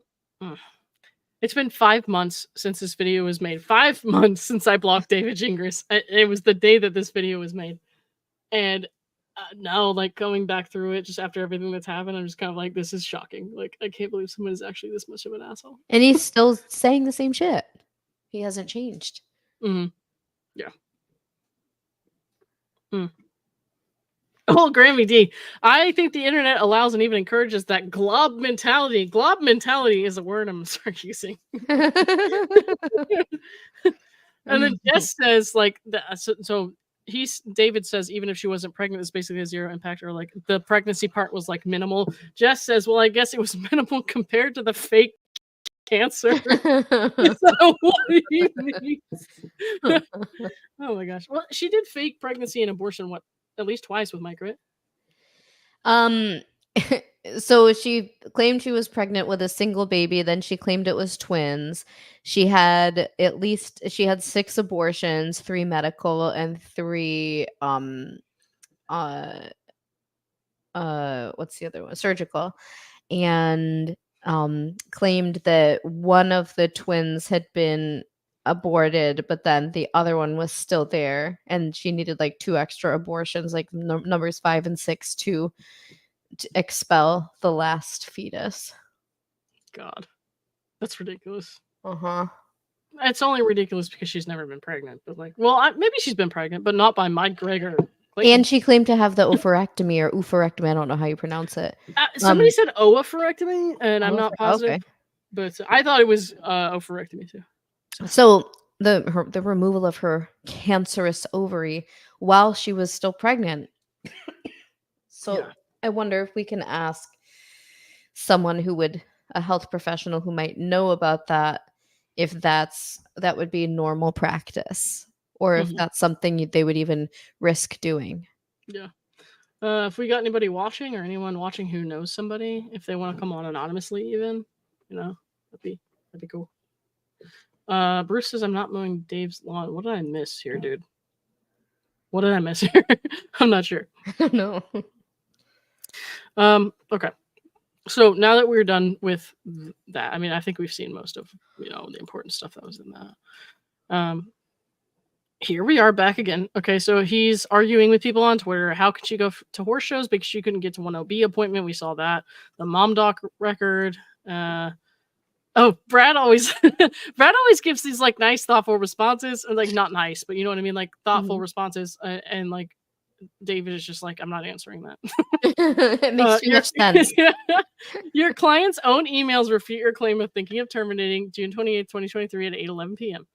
5 months since this video was made. 5 months since I blocked David Gingras. It was the day that this video was made. And now, like, coming back through it just after everything that's happened, I'm just kind of like, this is shocking. Like, I can't believe someone is actually this much of an asshole. And he's still saying the same shit. He hasn't changed. Yeah. Oh, Grammy D. I think the internet allows and even encourages that glob mentality. Glob mentality is a word I'm start using. And then Jess says, like, David says, even if she wasn't pregnant, it's basically a zero impact, or like the pregnancy part was like minimal. Jess says, well, I guess it was minimal compared to the fake cancer. So what do you mean? Oh my gosh. Well, she did fake pregnancy and abortion, at least twice with Mike, right? So she claimed she was pregnant with a single baby, then she claimed it was twins. She had 6 abortions, 3 medical and 3 what's the other one? Surgical. And claimed that one of the twins had been aborted, but then the other one was still there, and she needed like 2 extra abortions, like numbers 5 and 6, to expel the last fetus. God, that's ridiculous. It's only ridiculous because she's never been pregnant, but like, well, maybe she's been pregnant, but not by Mike, Greg, or Clayton. And she claimed to have the oophorectomy or oophorectomy. I don't know how you pronounce it. Somebody said oophorectomy, and I'm not positive, but I thought it was oophorectomy too. So the removal of her cancerous ovary while she was still pregnant. So yeah. I wonder if we can ask someone a health professional who might know about that, if that would be normal practice, or if that's something they would even risk doing. Yeah. If we got anybody watching or anyone watching who knows somebody, if they want to come on anonymously, even, that'd be cool. Bruce says, I'm not mowing Dave's lawn. What did I miss here, dude? What did I miss here? I'm not sure. I don't know. Okay. So now that we're done with that, I mean, I think we've seen most of, the important stuff that was in that. Here we are back again. Okay, so he's arguing with people on Twitter. How could she go to horse shows because she couldn't get to 1OB appointment? We saw that. The mom doc record. Brad always gives these like nice, thoughtful responses, and like not nice, but you know what I mean, like thoughtful responses, and like David is just like, I'm not answering that. It makes too much sense. Your client's own emails refute your claim of thinking of terminating June 28th, 2023 at 8:11 p.m.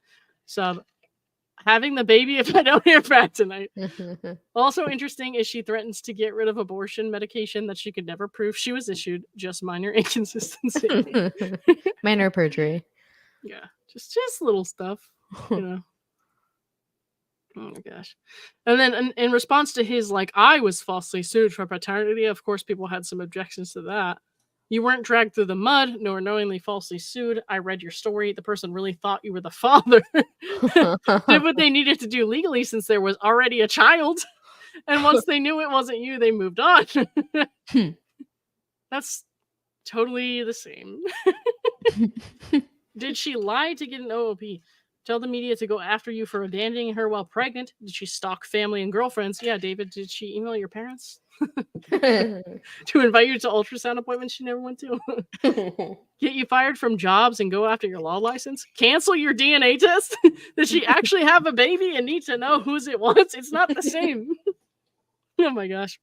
So having the baby if I don't hear back tonight. Also interesting is she threatens to get rid of abortion medication that she could never prove she was issued. Just minor inconsistency. Minor perjury. Yeah, just little stuff, Oh my gosh. And then in response to his, like, I was falsely sued for paternity, of course, people had some objections to that. You weren't dragged through the mud, nor knowingly falsely sued. I read your story. The person really thought you were the father. Did what they needed to do legally since there was already a child. And once they knew it wasn't you, they moved on. That's totally the same. Did she lie to get an OOP? Tell the media to go after you for abandoning her while pregnant? Did she stalk family and girlfriends? Yeah, David, did she email your parents? To invite you to ultrasound appointments she never went to? Get you fired from jobs and go after your law license? Cancel your DNA test? Does she actually have a baby and need to know whose it was? It's not the same. Oh my gosh.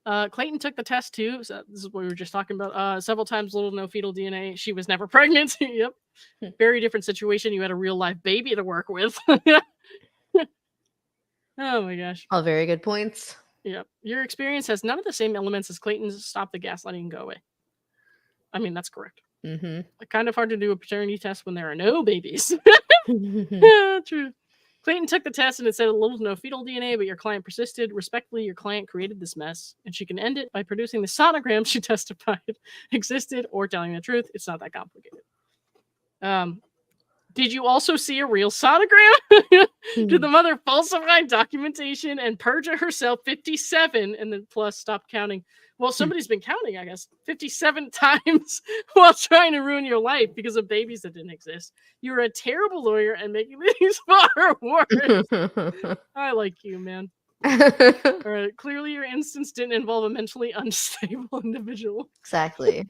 Clayton took the test too. So this is what we were just talking about. Several times, little no fetal DNA. She was never pregnant. Yep. Very different situation. You had a real life baby to work with. Oh my gosh. All very good points. Yep. Your experience has none of the same elements as Clayton's. Stop the gaslighting and go away. I mean, that's correct. Kind of hard to do a paternity test when there are no babies. Yeah, true. Clayton took the test and it said a little to no fetal DNA, but your client persisted. Respectfully, your client created this mess, and she can end it by producing the sonogram she testified existed or telling the truth. It's not that complicated. Did you also see a real sonogram? Did the mother falsify documentation and perjure herself 57 and then plus stop counting? Well, somebody's been counting, I guess, 57 times while trying to ruin your life because of babies that didn't exist. You're a terrible lawyer and making things far worse. I like you, man. All right. Clearly, your instance didn't involve a mentally unstable individual. Exactly.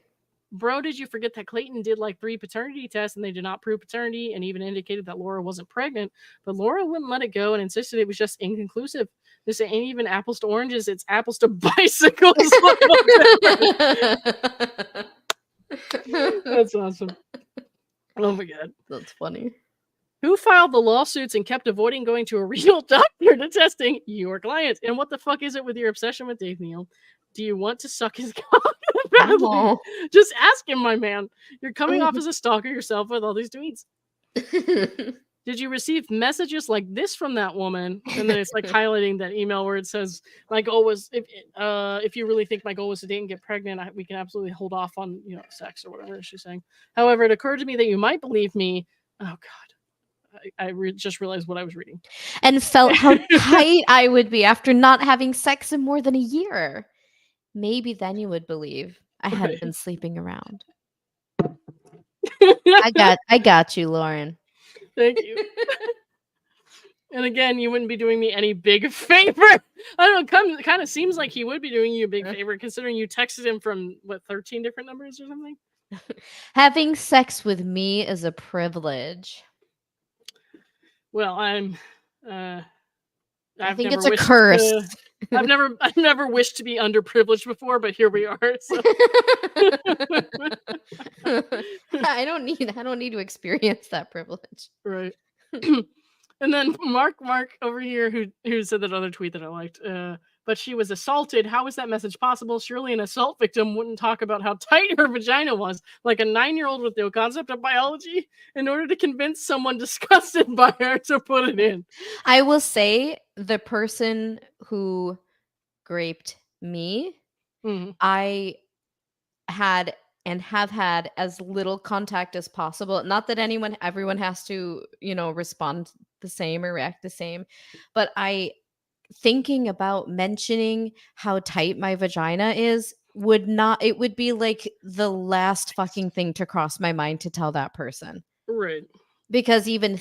Bro, did you forget that Clayton did like 3 paternity tests and they did not prove paternity and even indicated that Laura wasn't pregnant? But Laura wouldn't let it go and insisted it was just inconclusive. This ain't even apples to oranges. It's apples to bicycles. That's awesome. Oh my God. That's funny. Who filed the lawsuits and kept avoiding going to a real doctor to testing? Your client. And what the fuck is it with your obsession with Dave Neal? Do you want to suck his cock badly? Oh. Just ask him, my man. You're coming off as a stalker yourself with all these tweets. Did you receive messages like this from that woman? And then it's like highlighting that email where it says, my goal was, if you really think my goal was to date and get pregnant, we can absolutely hold off on, sex or whatever she's saying. However, it occurred to me that you might believe me. Oh God. I just realized what I was reading. And felt how tight I would be after not having sex in more than a year. Maybe then you would believe I hadn't been sleeping around. I got you, Lauren. Thank you. And again, you wouldn't be doing me any big favor. I don't know, kind of seems like he would be doing you a big favor considering you texted him from, 13 different numbers or something? Having sex with me is a privilege. Well, I think it's a curse. I've never wished to be underprivileged before, but here we are. So. I don't need to experience that privilege. Right. And then Mark over here, who said that other tweet that I liked. but she was assaulted. How is that message possible? Surely an assault victim wouldn't talk about how tight her vagina was, like a 9-year-old with no concept of biology, in order to convince someone disgusted by her to put it in. I will say the person who graped me, Mhm. I had and have had as little contact as possible. Not that everyone has to, respond the same or react the same, but thinking about mentioning how tight my vagina is it would be like the last fucking thing to cross my mind to tell that person. Right. Because even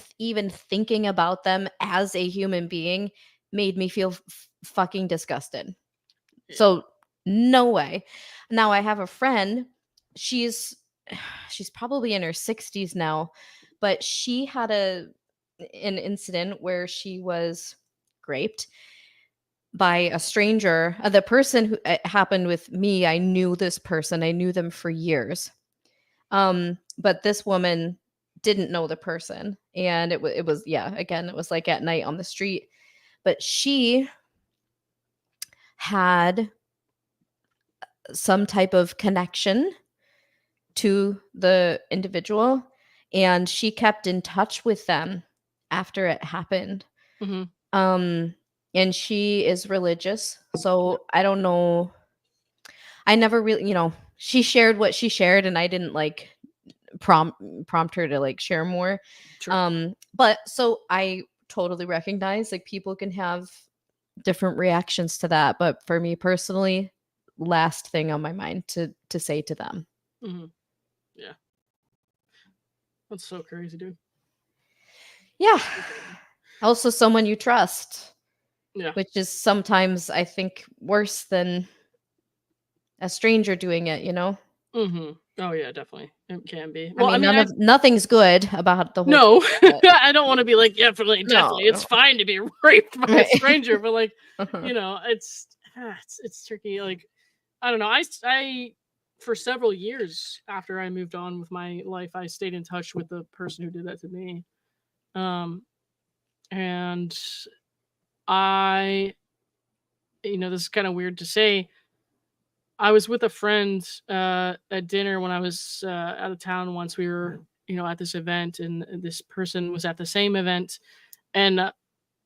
thinking about them as a human being made me feel fucking disgusted. Yeah. So no way. Now I have a friend, she's probably in her 60s now, but she had an incident where she was raped by a stranger. The person who it happened with me, I knew this person. I knew them for years. But this woman didn't know the person, and it was again, it was like at night on the street. But she had some type of connection to the individual, and she kept in touch with them after it happened. Mhm. And she is religious, so I don't know. I never really, she shared what she shared, and I didn't like prompt her to like share more. Sure. But so I totally recognize like people can have different reactions to that, but for me personally, last thing on my mind to say to them. Mhm. Yeah. That's so crazy, dude. Yeah. Also someone you trust. Yeah. Which is sometimes I think worse than a stranger doing it, Mhm. Oh yeah, definitely. It can be. I Well, I mean, mean, nothing's good about the whole no, thing, but I don't want to be like definitely, no, definitely. It's fine to be raped by a Right. stranger, but like, Uh-huh. it's tricky. Like, I don't know. I for several years after I moved on with my life, I stayed in touch with the person who did that to me. And I, this is kind of weird to say. I was with a friend at dinner when I was out of town once. We were, at this event, and this person was at the same event. And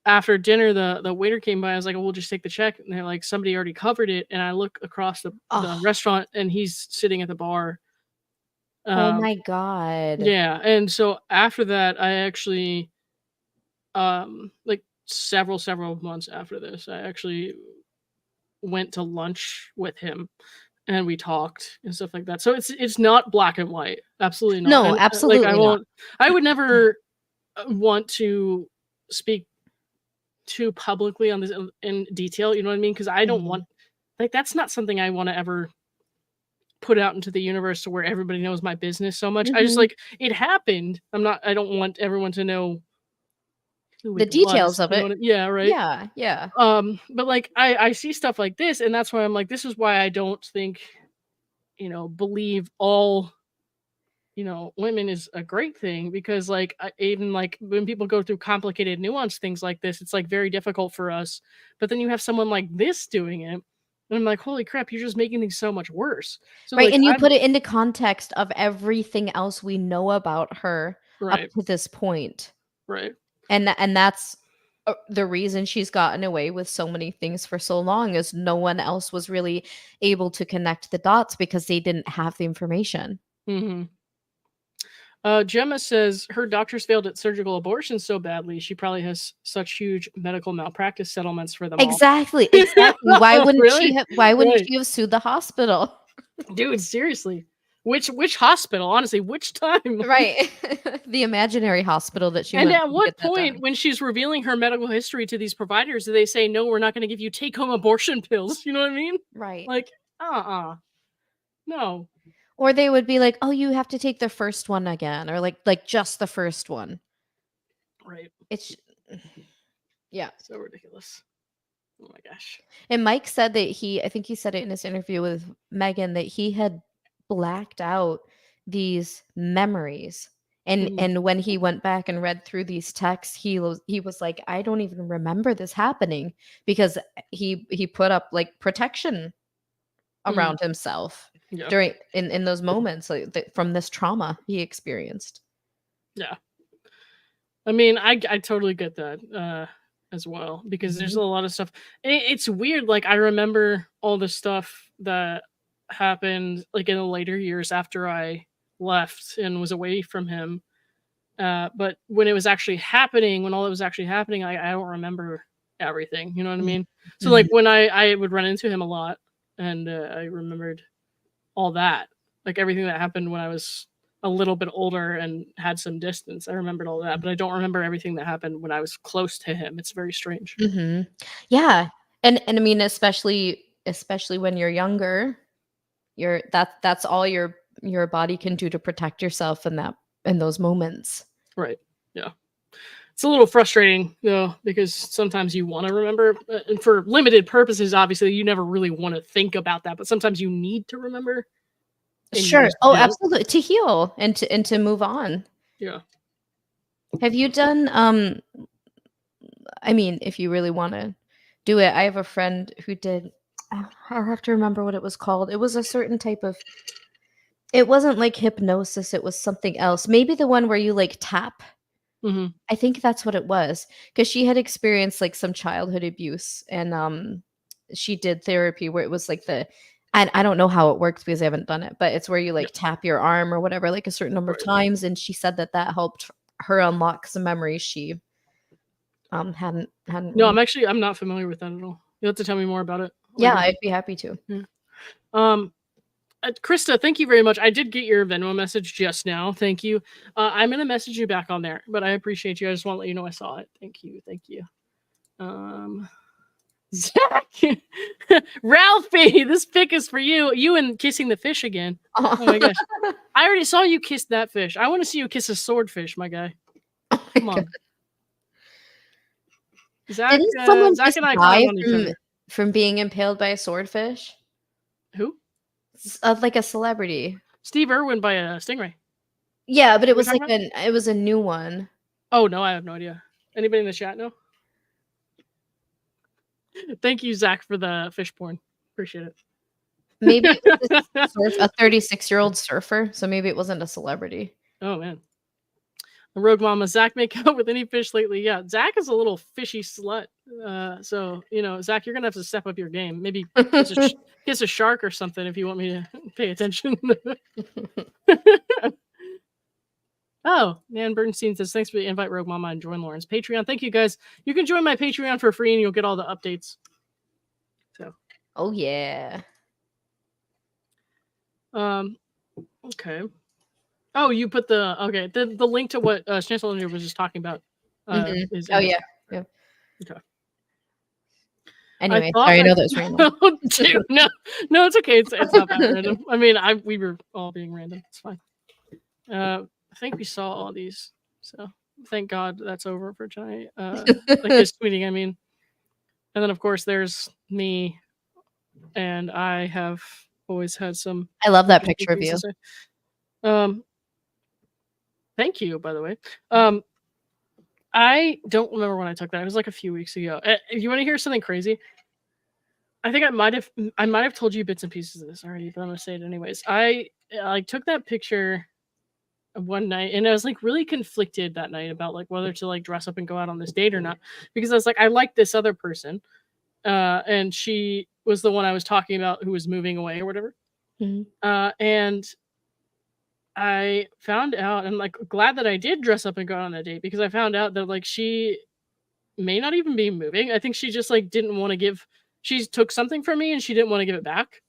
after dinner, the waiter came by. I was like, "Oh, we'll just take the check." And they're like, "Somebody already covered it." And I look across the Oh, restaurant, and he's sitting at the bar. oh Um, my God. yeah. And so after that, I actually, like several months after this, I actually went to lunch with him, and we talked and stuff like that. So it's not black and white. Absolutely not. No, And like absolutely not. I would never want to speak too publicly on this in detail, you know what I mean? Because I don't Mhm. want, like, that's not something I want to ever put out into the universe to where everybody knows my business so much. I just, Mhm. like, it happened. I don't want everyone to know who The it was. details of You know it. what yeah, right. Yeah, yeah. But like I see stuff like this, and that's why I'm like, this is why I don't think, believe all, women is a great thing, because like even like when people go through complicated nuanced things like this, it's like very difficult for us. But then you have someone like this doing it, and I'm like, holy crap, you're just making things so much worse. So Right, like and you I'm put it into context of everything else we know about her up right, to this point. right. And that's the reason she's gotten away with so many things for so long is no one else was really able to connect the dots because they didn't have the information. hmm Gemma says her doctors failed at surgical abortions so badly, she probably has such huge medical malpractice settlements for them all. Exactly, exactly. Really? Why wouldn't Right. she have sued the hospital? Dude, seriously. Which hospital? Honestly, which time? Right. The imaginary hospital that she And went at to what get that point, done. when she's revealing her medical history to these providers, do they say, "No, we're not gonna give you take-home abortion pills?" You know what I mean? Right. Like, uh-uh. No. Or they would be like, "Oh, you have to take the first one again," or like just the first one. Right. It's yeah. So ridiculous. Oh my gosh. And Mike said that I think he said it in his interview with Megan, that he had blacked out these memories And when he went back and read through these texts, he was like, I don't even remember this happening, because he put up like protection around himself during in those moments, like from this trauma he experienced. Yeah. I mean, I totally get that as well, because there's a lot of stuff. It's weird. Like, I remember all the stuff that happened like in the later years after I left and was away from him. But when it was actually happening, when all that was actually happening, I don't remember everything. You know what I mean? So like when I would run into him a lot, and I remembered all that, like everything that happened when I was a little bit older and had some distance. I remembered all that, but I don't remember everything that happened when I was close to him. It's very strange. Yeah. And I mean, especially when you're younger, that's all your body can do to protect yourself in those moments. Right. Yeah. It's a little frustrating though, because sometimes you want to remember, and for limited purposes, obviously you never really want to think about that, but sometimes you need to remember. Sure. Oh, absolutely. To heal and to move on. Yeah. Have you done I mean, if you really want to do it, I have a friend who did, I'll have to remember what it was called. It was a certain type of, it wasn't like hypnosis, it was something else. Maybe the one where you like tap. I think that's what it was, because she had experienced like some childhood abuse, and she did therapy where it was like I don't know how it works because I haven't done it, but it's where you like tap your arm or whatever, like a certain number of times. And she said that helped her unlock some memories she hadn't. No, I'm not familiar with that at all. You have to tell me more about it. Yeah, I'd be happy to. Yeah. Krista, thank you very much. I did get your Venmo message just now. Thank you. I'm gonna message you back on there, but I appreciate you. I just want to let you know I saw it. Thank you. Zach, Ralphie, this pic is for you. You and kissing the fish again. Oh my gosh, I already saw you kiss that fish. I want to see you kiss a swordfish, my guy. Come on. Zach, didn't someone Zach just and I die from being impaled by a swordfish? Who? Like a celebrity. Steve Irwin by a stingray. Yeah, but it was like it was a new one. Oh no, I have no idea. Anybody in the chat know? Thank you, Zach, for the fish porn. Appreciate it. Maybe it was a 36-year-old surfer, so maybe it wasn't a celebrity. Oh man. The Rogue Mama, Zach make out with any fish lately? Yeah, Zach is a little fishy slut. So, you know, Zach, you're going to have to step up your game. Maybe kiss a shark or something if you want me to pay attention. Oh, Nan Bernstein says, thanks for the invite, Rogue Mama, and join Lauren's Patreon. Thank you, guys. You can join my Patreon for free and you'll get all the updates. So. Oh, yeah. Okay. Oh, you put the link to what Chancellor was just talking about. Is yeah. Okay. Anyway, sorry, I know that was random. Dude, no, it's okay. It's not that random. I mean, we were all being random. It's fine. I think we saw all these, so thank God that's over for tonight. Like this tweeting, I mean, and then of course there's me, and I have always had some. I love that picture of you. Thank you, by the way. I don't remember when I took that. It was like a few weeks ago. If you want to hear something crazy, I think I might have told you bits and pieces of this already, but I'm gonna say it anyways. I took that picture one night, and I was like really conflicted that night about like whether to like dress up and go out on this date or not, because I was like, I like this other person, and she was the one I was talking about who was moving away or whatever, and I found out, I'm like glad that I did dress up and go on a date, because I found out that like she may not even be moving. I think she just like didn't want to give. She took something from me and she didn't want to give it back,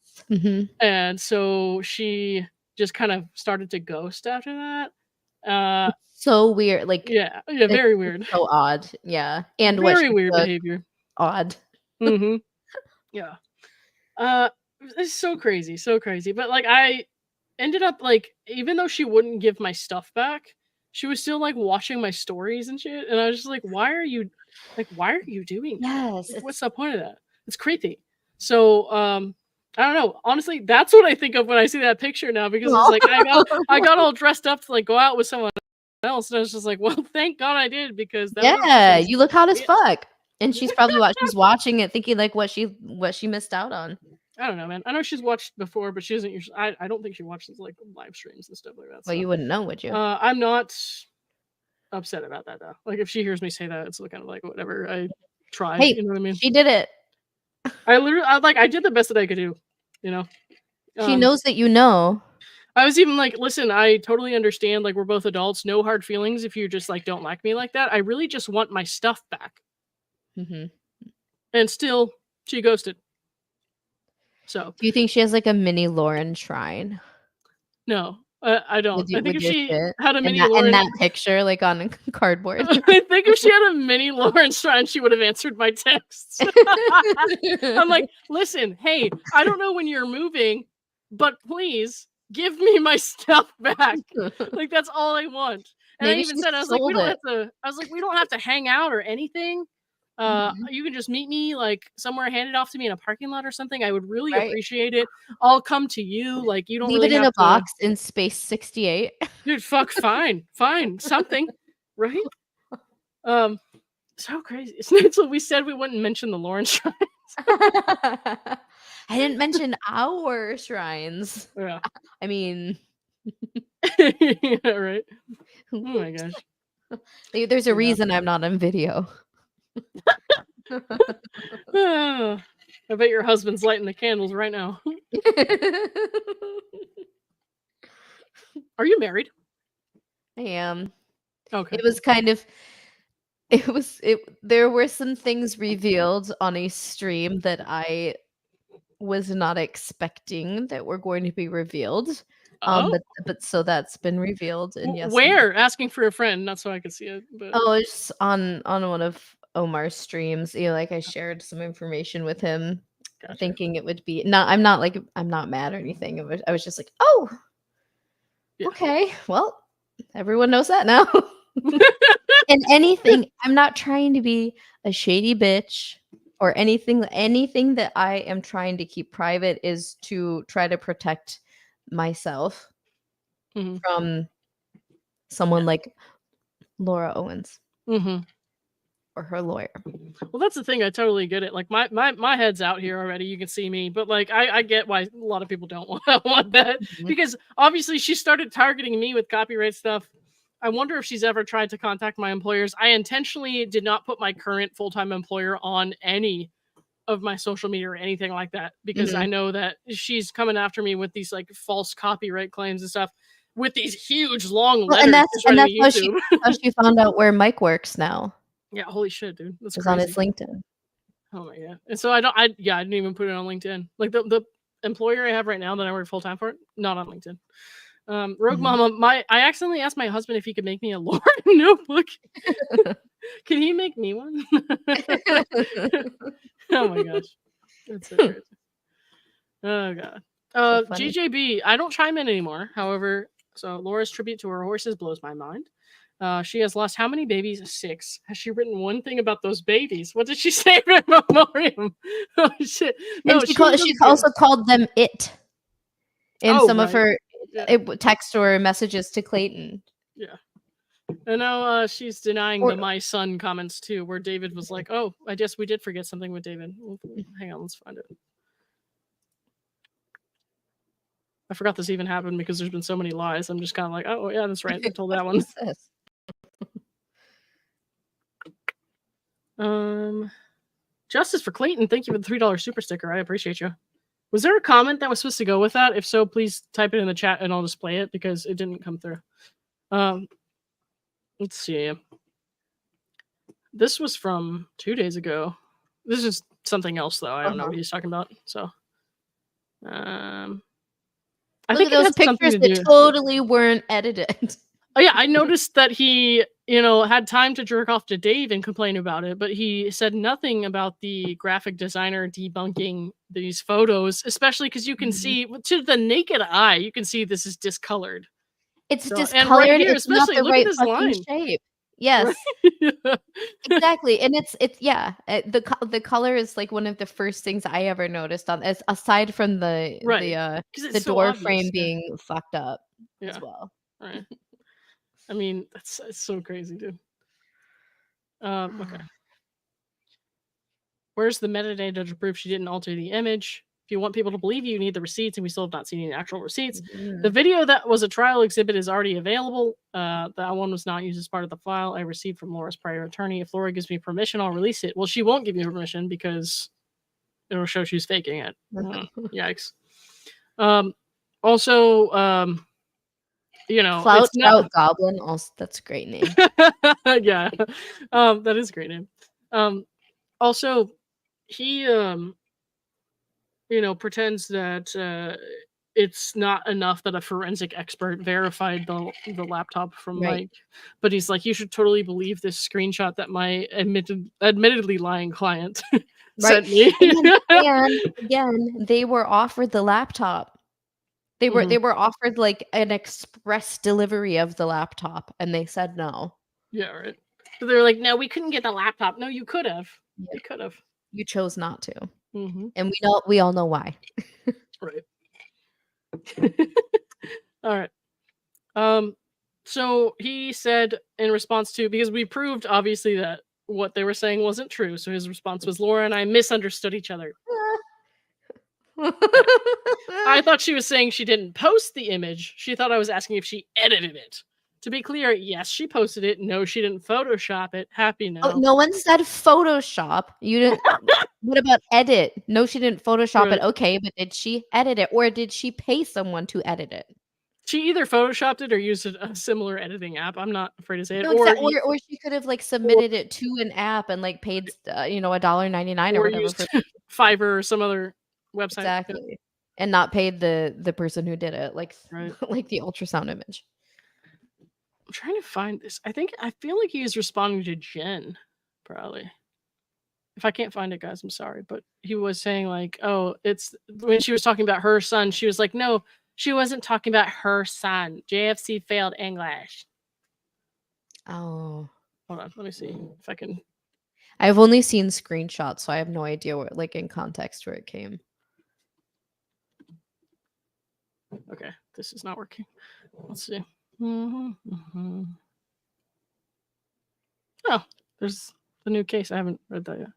and so she just kind of started to ghost after that. So weird, like yeah, very weird, so odd, yeah, and very weird behavior. Odd. Yeah. It's so crazy. But like I ended up like, even though she wouldn't give my stuff back, she was still like watching my stories and shit, and I was just like, why are you doing that? Yes. Like, what's the point of that? It's creepy. So I don't know. Honestly, that's what I think of when I see that picture now, because it's like I got all dressed up to like go out with someone else. And I was just like, well, thank God I did, because that would've Yeah, been- you look hot as Yeah. fuck. And she's probably she's watching it thinking like what she missed out on. I don't know, man. I know she's watched before, but she doesn't usually. I don't think she watches like live streams and stuff like that. Well, so. you wouldn't know, would you? I'm not upset about that though. Like if she hears me say that, it's kind of like whatever. I tried. Hey, you know what I mean? she did it. I did the best that I could do. You know. She knows that you know. I was even like, listen, I totally understand. Like we're both adults. No hard feelings if you just like don't like me like that. I really just want my stuff back. Mm-hmm. And still, she ghosted. So. Do you think she has like a mini Lauren shrine? No, I don't. I think if she had a mini Lauren in that picture, like on cardboard. I think if she had a mini Lauren shrine, she would have answered my texts. I'm like, listen, hey, I don't know when you're moving, but please give me my stuff back. Like that's all I want. And Maybe I even said, I was like, we don't have to hang out or anything. You can just meet me like somewhere, hand it off to me in a parking lot or something. I would really appreciate it. I'll come to you. Like you don't leave really it in have a box in space 68. Dude, fuck, fine, something, right? So crazy. So we said we wouldn't mention the Lauren shrines. I didn't mention our shrines. Yeah. I mean, yeah, right. Oh my gosh. There's a reason I'm not on video. I bet your husband's lighting the candles right now. Are you married? I am. Okay. It was kind of there were some things revealed on a stream that I was not expecting that were going to be revealed. But so that's been revealed, and yes. Where? Asking for a friend, not so I could see it. But it's on one of Omar's streams. You know, like I shared some information with him, thinking it would be I'm not mad or anything. I was just like, oh, yeah. Okay, well, everyone knows that now. And anything, I'm not trying to be a shady bitch or anything that I am trying to keep private is to try to protect myself from someone like Laura Owens or her lawyer. Well, that's the thing. I totally get it. Like my head's out here already. You can see me, but like I get why a lot of people don't want that because obviously she started targeting me with copyright stuff. I wonder if she's ever tried to contact my employers. I intentionally did not put my current full-time employer on any of my social media or anything like that because I know that she's coming after me with these like false copyright claims and stuff with these huge long letters. And that's how she found out where Mike works now. Yeah, holy shit, dude. That's crazy. On his LinkedIn. Oh my god. And so I didn't even put it on LinkedIn. Like the employer I have right now that I work full-time for, not on LinkedIn. Rogue Mama, I accidentally asked my husband if he could make me a Lauren notebook. Can he make me one? Oh my gosh. That's so crazy. Oh god. So GJB, I don't chime in anymore. However, so Laura's tribute to her horses blows my mind. She has lost how many babies? 6. Has she written one thing about those babies? What did she say in memoriam? Oh shit. No, and she also called them it in some of her text or messages to Clayton. Yeah. And now she's denying the my son comments too, where David was like, oh, I guess we did forget something with David. Hang on, let's find it. I forgot this even happened because there's been so many lies. I'm just kind of like, oh yeah, that's right. I told that one. Justice for Clayton. Thank you for the $3 super sticker. I appreciate you. Was there a comment that was supposed to go with that? If so, please type it in the chat and I'll display it because it didn't come through. Let's see. This was from 2 days ago. This is something else though. I don't know what he's talking about. So, I think those pictures that totally weren't edited. Oh yeah, I noticed that he, had time to jerk off to Dave and complain about it, but he said nothing about the graphic designer debunking these photos, especially because you can see to the naked eye, you can see this is discolored. It's discolored. And right here, it's especially not the right fucking shape. Yes, right? Exactly. And it's the color is like one of the first things I ever noticed on this, aside from the door frame being fucked up as well. Right. I mean, it's so crazy, dude. Okay. Where's the metadata to prove she didn't alter the image? If you want people to believe you, you need the receipts, and we still have not seen any actual receipts. The video that was a trial exhibit is already available. That one was not used as part of the file I received from Laura's prior attorney. If Laura gives me permission, I'll release it. Well, she won't give you permission because it'll show she's faking it. Yikes. Also, you know, Clout it's not... Trout Goblin. Also, that's a great name. Yeah, that is a great name. Also, he you know, pretends that it's not enough that a forensic expert verified the laptop from Mike, but he's like, you should totally believe this screenshot that my admittedly lying client sent me. and again, they were offered the laptop. They were offered like an express delivery of the laptop, and they said no. Yeah, right. So they're like, no, we couldn't get the laptop. No, you could have. Yeah. You could have. You chose not to, and we all know why. Right. All right. So he said in response to, because we proved obviously that what they were saying wasn't true. So his response was, Laura and I misunderstood each other. I thought she was saying she didn't post the image. She thought I was asking if she edited it. To be clear, yes, she posted it. No, she didn't Photoshop it. Happy now. Oh, no one said Photoshop. You didn't. What about edit? No, she didn't Photoshop it. Okay, but did she edit it, or did she pay someone to edit it? She either Photoshopped it or used a similar editing app. I'm not afraid to say it. No, or she could have like submitted it to an app and like paid $1.99 or whatever for Fiverr or some other website. Exactly. And not paid the person who did it, like like the ultrasound image. I'm trying to find this. I feel like he is responding to Jen, probably. If I can't find it, guys, I'm sorry. But he was saying like, oh, it's when she was talking about her son, she was like, no, she wasn't talking about her son. JFC failed English. Oh. Hold on, let me see if I can. I've only seen screenshots, so I have no idea what, like, in context where it came. Okay, this is not working. Let's see. Oh, there's the new case. I haven't read that yet.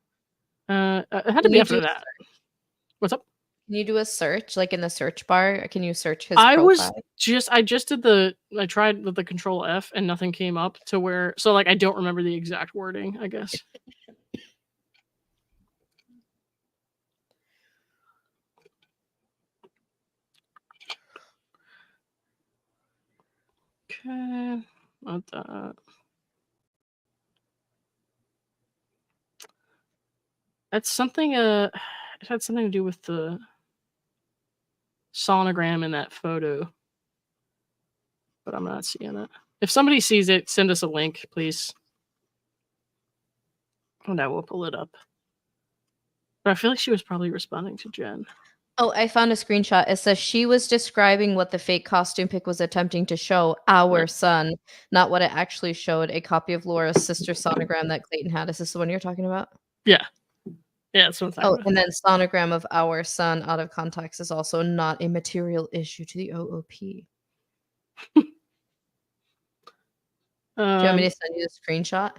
It had to be after that. What's up? Can you do a search, like in the search bar? Can you search his profile? I just did I tried with the Control F and nothing came up to where, so like I don't remember the exact wording, I guess. Okay, not that. That's something, it had something to do with the sonogram in that photo, but I'm not seeing it. If somebody sees it, send us a link, please. And I will pull it up. But I feel like she was probably responding to Jen. Oh, I found a screenshot. It says she was describing what the fake costume pic was attempting to show our son, not what it actually showed. A copy of Laura's sister's sonogram that Clayton had. Is this the one you're talking about? Yeah. Yeah, that's what I'm talking about. And then sonogram of our son out of context is also not a material issue to the OOP. Do you want me to send you the screenshot?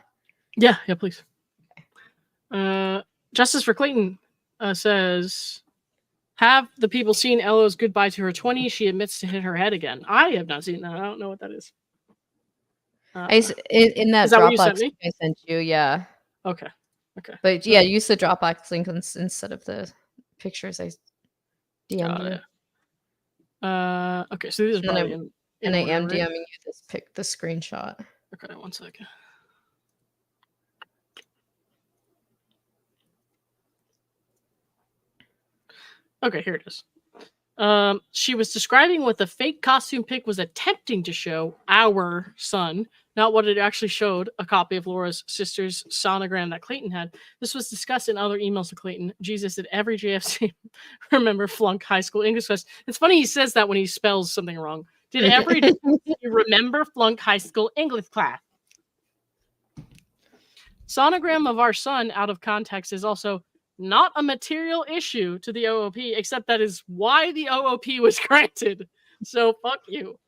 Yeah, please. Okay. Justice for Clayton says, have the people seen Ella's goodbye to her 20s? She admits to hit her head again. I have not seen that. I don't know what that is. In that Dropbox I sent you, yeah. Okay. But yeah, use the Dropbox link instead of the pictures I DM'd you. Okay, so these are probably and I am DMing you the screenshot. Okay, 1 second. Okay, here it is. She was describing what the fake costume pic was attempting to show our son, not what it actually showed, a copy of Laura's sister's sonogram that Clayton had. This was discussed in other emails to Clayton. Jesus, did every JFC remember flunk high school English class? It's funny he says that when he spells something wrong. Did every JFC remember flunk high school English class? Sonogram of our son out of context is also not a material issue to the OOP, except that is why the OOP was granted. So fuck you.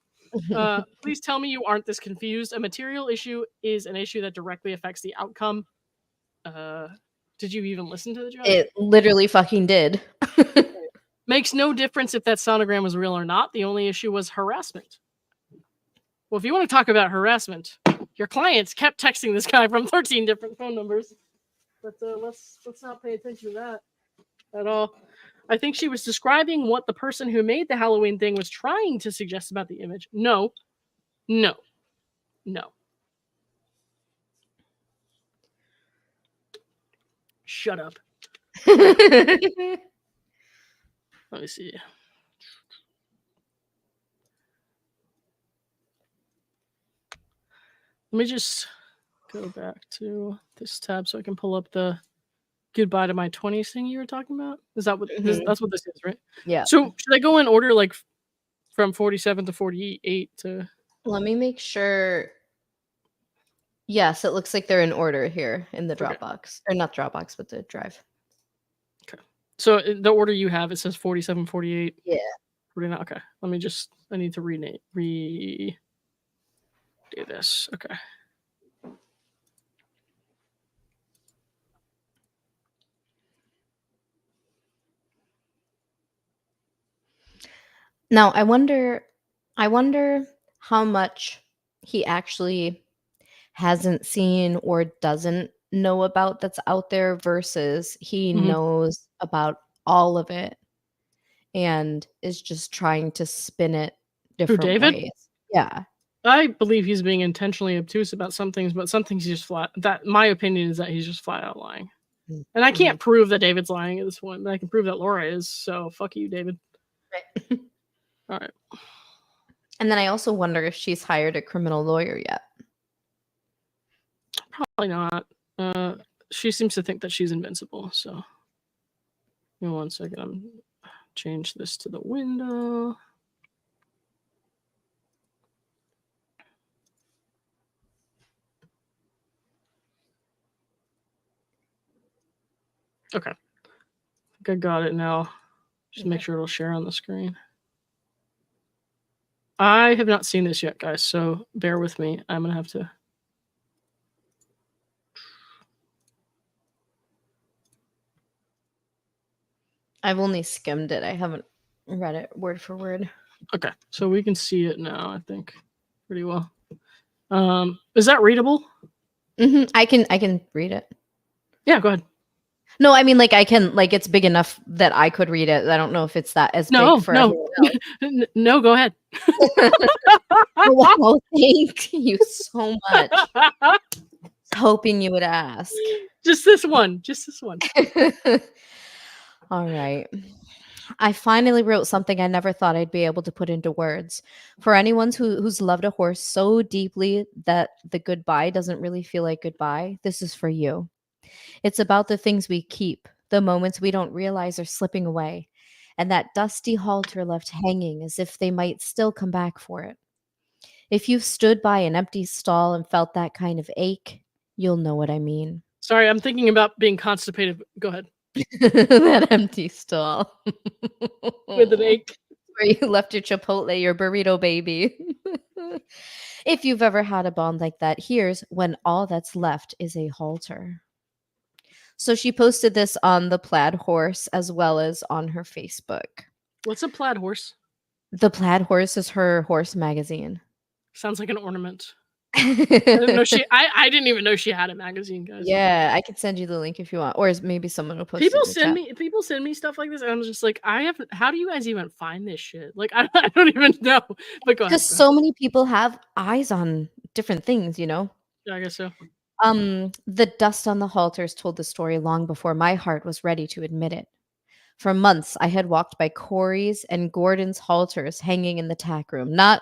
Please tell me you aren't this confused. A material issue is an issue that directly affects the outcome. Did you even listen to the judge? It literally fucking did. Makes no difference if that sonogram was real or not. The only issue was harassment. Well, if you want to talk about harassment, your clients kept texting this guy from 13 different phone numbers. But let's not pay attention to that at all. I think she was describing what the person who made the Halloween thing was trying to suggest about the image. No. Shut up. Let me see. Let me just go back to this tab so I can pull up the goodbye to my 20s thing you were talking about. Is that what that's what this is, right? Yeah. So should I go in order like from 47 to 48 to... Let me make sure. Yes, it looks like they're in order here in the Dropbox. Or not Dropbox, but the drive. Okay. So the order you have, it says 47, 48. Yeah. 49. Okay. Let me just, I need to do this. Okay. Now, I wonder how much he actually hasn't seen or doesn't know about that's out there versus he knows about all of it and is just trying to spin it different David? ways. Yeah. I believe he's being intentionally obtuse about some things, but some things he's just flat. That my opinion is that he's just flat out lying. And I can't prove that David's lying at this point, but I can prove that Laura is. So fuck you, David. Right. All right. And then I also wonder if she's hired a criminal lawyer yet. Probably not. She seems to think that she's invincible. So, give me 1 second. I'm change this to the window. Okay. I think I got it now. Just make sure it'll share on the screen. I have not seen this yet, guys, so bear with me. I'm going to have to... I've only skimmed it. I haven't read it word for word. Okay, so we can see it now, I think, pretty well. Is that readable? I can read it. Yeah, go ahead. No, I mean, like, I can, like, it's big enough that I could read it. I don't know if it's that as big for everyone else. No, go ahead. Wow, thank you so much. Hoping you would ask. Just this one. All right. I finally wrote something I never thought I'd be able to put into words. For anyone who's loved a horse so deeply that the goodbye doesn't really feel like goodbye, this is for you. It's about the things we keep, the moments we don't realize are slipping away, and that dusty halter left hanging as if they might still come back for it. If you've stood by an empty stall and felt that kind of ache, you'll know what I mean. Sorry, I'm thinking about being constipated. Go ahead. That empty stall. With an ache. Where you left your Chipotle, your burrito baby. If you've ever had a bond like that, here's when all that's left is a halter. So she posted this on the Plaid Horse as well as on her Facebook. What's a plaid horse? The Plaid Horse is her horse magazine. Sounds like an ornament. I didn't even know she had a magazine, guys. Yeah, I could send you the link if you want, or maybe someone will post. People send me stuff like this, and I'm just like, how do you guys even find this shit? Like, I don't even know. But go ahead. Because so many people have eyes on different things, you know. Yeah, I guess so. The dust on the halters told the story long before my heart was ready to admit it. For months, I had walked by Corey's and Gordon's halters hanging in the tack room. Not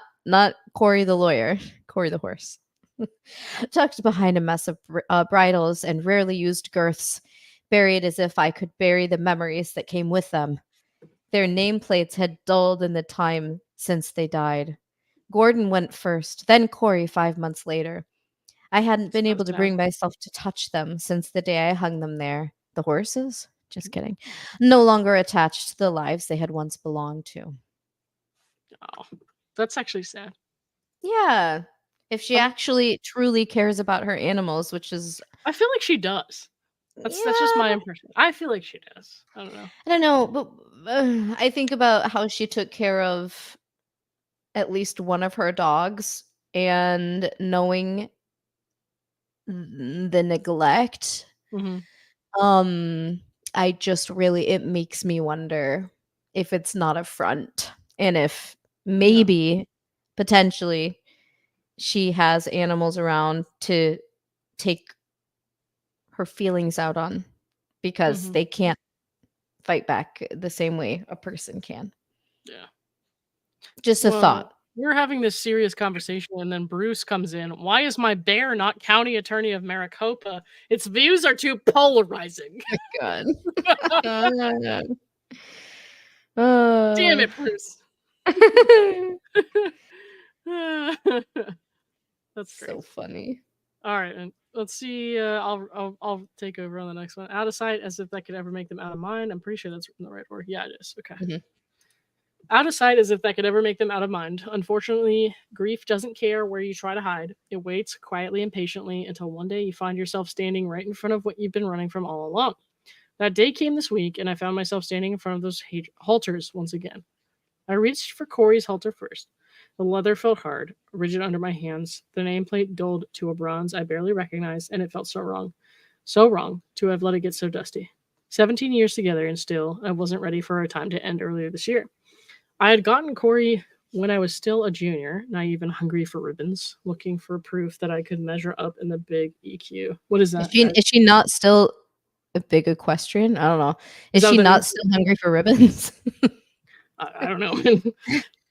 Corey the lawyer, Corey the horse. Tucked behind a mess of bridles and rarely used girths, buried as if I could bury the memories that came with them. Their nameplates had dulled in the time since they died. Gordon went first, then Corey 5 months later. I hadn't been able to bring myself to touch them since the day I hung them there. The horses? Just kidding. No longer attached to the lives they had once belonged to. Oh, that's actually sad. Yeah. If she Um, actually truly cares about her animals, which is I feel like she does. That's just yeah, my impression. I feel like she does. I don't know. I don't know, but I think about how she took care of at least one of her dogs and knowing the neglect. Hmm. Um, I just really it makes me wonder if it's not a front and if Yeah. maybe potentially she has animals around to take her feelings out on because Hmm. they can't fight back the same way a person can. Yeah. Just a Well, thought. we're having this serious conversation, and then Bruce comes in. Why is my bear not county attorney of Maricopa? Its views are too polarizing. God. Damn uh, it, Bruce. That's so great. funny. All right, and let's see. I'll take over on the next one. Out of sight, as if that could ever make them out of mind. I'm pretty sure that's in the right order. Yeah, it is. Okay. Mhm. Out of sight, as if that could ever make them out of mind. Unfortunately, grief doesn't care where you try to hide. It waits quietly and patiently until one day you find yourself standing right in front of what you've been running from all along. That day came this week, and I found myself standing in front of those halters once again. I reached for Corey's halter first. The leather felt hard, rigid under my hands, the nameplate dulled to a bronze I barely recognized, and it felt so wrong. So wrong to have let it get so dusty. 17 years together, and still, I wasn't ready for our time to end earlier this year. I had gotten Corey when I was still a junior, naive and hungry for ribbons, looking for proof that I could measure up in the big EQ. What is that, guys? Is she not still a big equestrian? I don't know. Is Is that she what that not means? still hungry for ribbons? I don't know.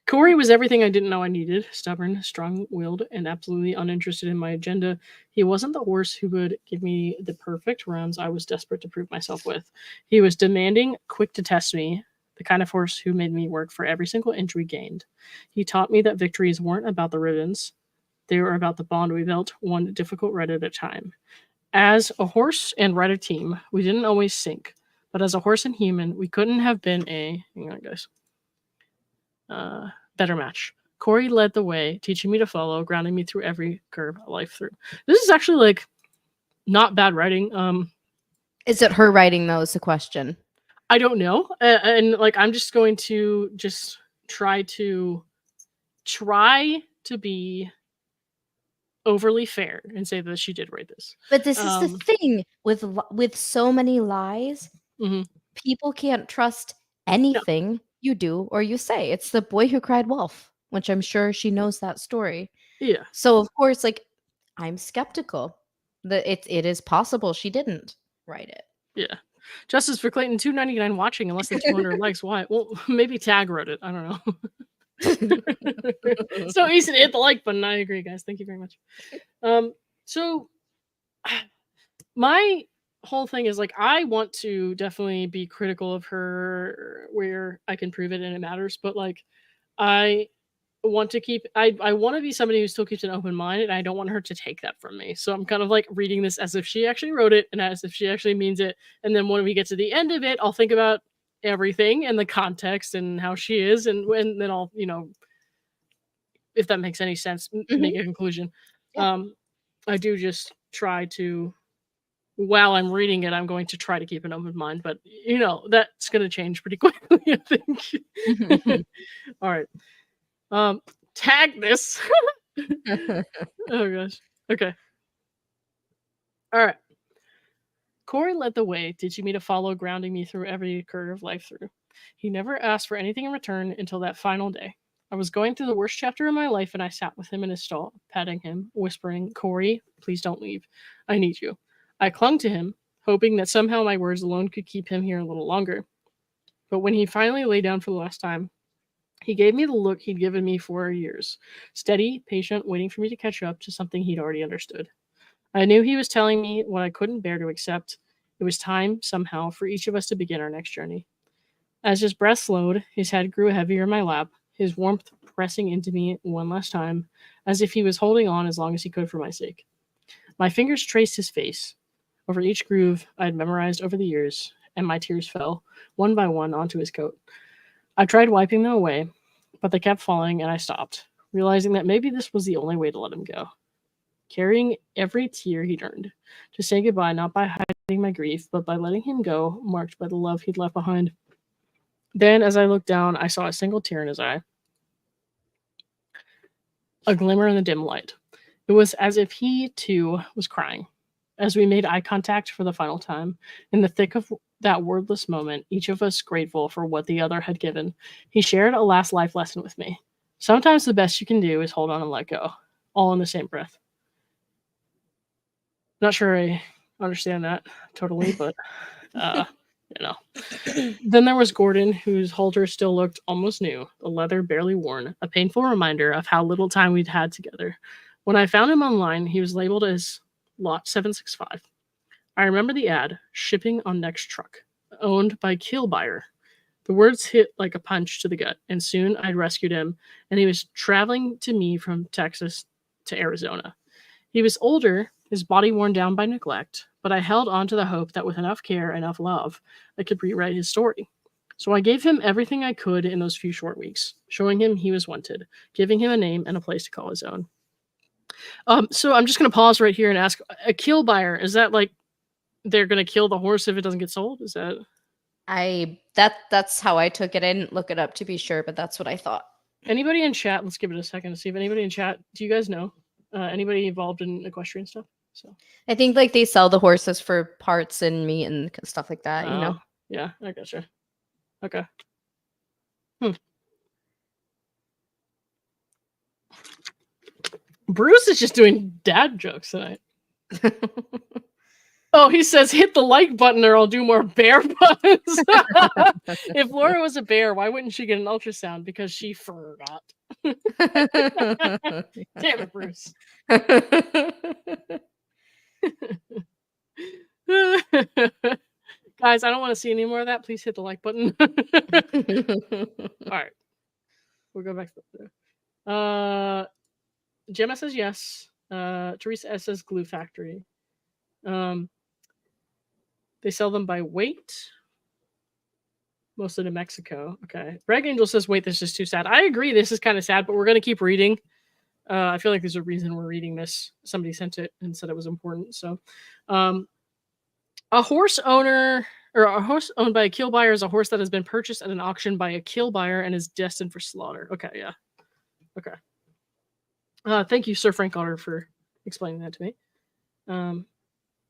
Corey was everything I didn't know I needed: stubborn, strong willed, and absolutely uninterested in my agenda. He wasn't the horse who would give me the perfect runs I was desperate to prove myself with. He was demanding, quick to test me, the kind of horse who made me work for every single inch we gained. He taught me that victories weren't about the ribbons, they were about the bond we built, one difficult ride at a time. As a horse and rider team, we didn't always sync, but as a horse and human, we couldn't have been a. Hang on, guys. Better match. Corey led the way, teaching me to follow, grounding me through every curve of life through. This is actually like not bad writing. Is it her writing though? Is the question. I don't know, and like I'm just going to just try to be overly fair and say that she did write this. But this is the thing with so many lies, Mhm. people can't trust No, anything you do or you say. It's the boy who cried wolf, which I'm sure she knows that story. yeah, So of course, like I'm skeptical that it is possible she didn't write it. yeah. Justice for Clayton 299 watching and less than 200 likes. Why? Well, maybe Tag wrote it. I don't know. So easy to hit the like button. I agree, guys. Thank you very much. So my whole thing is like I want to definitely be critical of her where I can prove it and it matters, but like I want to keep I want to be somebody who still keeps an open mind, and I don't want her to take that from me. So I'm kind of like reading this as if she actually wrote it and as if she actually means it. And then when we get to the end of it, I'll think about everything and the context and how she is, and then I'll, if that makes any sense, make a conclusion. Yeah. I do just try to, while I'm reading it, I'm going to try to keep an open mind, but that's going to change pretty quickly, I think. All right. Tag this. Oh gosh. Okay. All right. Corey led the way, teaching me to follow, grounding me through every curve of life through. He never asked for anything in return until that final day. I was going through the worst chapter of my life, and I sat with him in his stall, patting him, whispering, "Corey, please don't leave. I need you." I clung to him, hoping that somehow my words alone could keep him here a little longer. But when he finally lay down for the last time, he gave me the look he'd given me for years, steady, patient, waiting for me to catch up to something he'd already understood. I knew he was telling me what I couldn't bear to accept. It was time, somehow, for each of us to begin our next journey. As his breath slowed, his head grew heavier in my lap, his warmth pressing into me one last time, as if he was holding on as long as he could for my sake. My fingers traced his face, over each groove I had memorized over the years, and my tears fell, one by one, onto his coat. I tried wiping them away, but they kept falling, and I stopped. realizing that maybe this was the only way to let him go. Carrying every tear he'd earned, to say goodbye not by hiding my grief, but by letting him go, marked by the love he'd left behind. Then, as I looked down, I saw a single tear in his eye, a glimmer in the dim light. It was as if he, too, was crying. As we made eye contact for the final time, in the thick of that wordless moment, each of us grateful for what the other had given, he shared a last life lesson with me. Sometimes the best you can do is hold on and let go, all in the same breath. Not sure I understand that totally, but, you know. Then there was Gordon, whose halter still looked almost new, the leather barely worn, a painful reminder of how little time we'd had together. When I found him online, he was labeled as Lot 765. I remember the ad, shipping on next truck, owned by Killbuyer. The words hit like a punch to the gut, and soon I'd rescued him, and he was traveling to me from Texas to Arizona. He was older, his body worn down by neglect, but I held on to the hope that with enough care, enough love, I could rewrite his story. So I gave him everything I could in those few short weeks, showing him he was wanted, giving him a name and a place to call his own. So I'm just going to pause right here and ask, a kill buyer, is that like they're going to kill the horse if it doesn't get sold? Is that... That's how I took it. I didn't look it up to be sure, but that's what I thought. Anybody in chat, let's give it a second to see if anybody in chat, do you guys know? Anybody involved in equestrian stuff? So I think like they sell the horses for parts and meat and stuff like that, you know? Yeah, I gotcha. Okay. Bruce is just doing dad jokes tonight. Oh, he says, hit the like button or I'll do more bear buttons. If Laura was a bear, why wouldn't she get an ultrasound? Because she forgot. Damn it, Bruce. Guys, I don't want to see any more of that. Please hit the like button. All right. We'll go back to the... Gemma says yes. Teresa S says Glue Factory. They sell them by weight. Mostly to Mexico. Okay. Greg Angel says, wait, this is too sad. I agree. This is kind of sad, but we're going to keep reading. I feel like there's a reason we're reading this. Somebody sent it and said it was important. So, a horse owner or a horse owned by a kill buyer is a horse that has been purchased at an auction by a kill buyer and is destined for slaughter. Okay. Yeah. Okay. Thank you, Sir Frank Otter, for explaining that to me.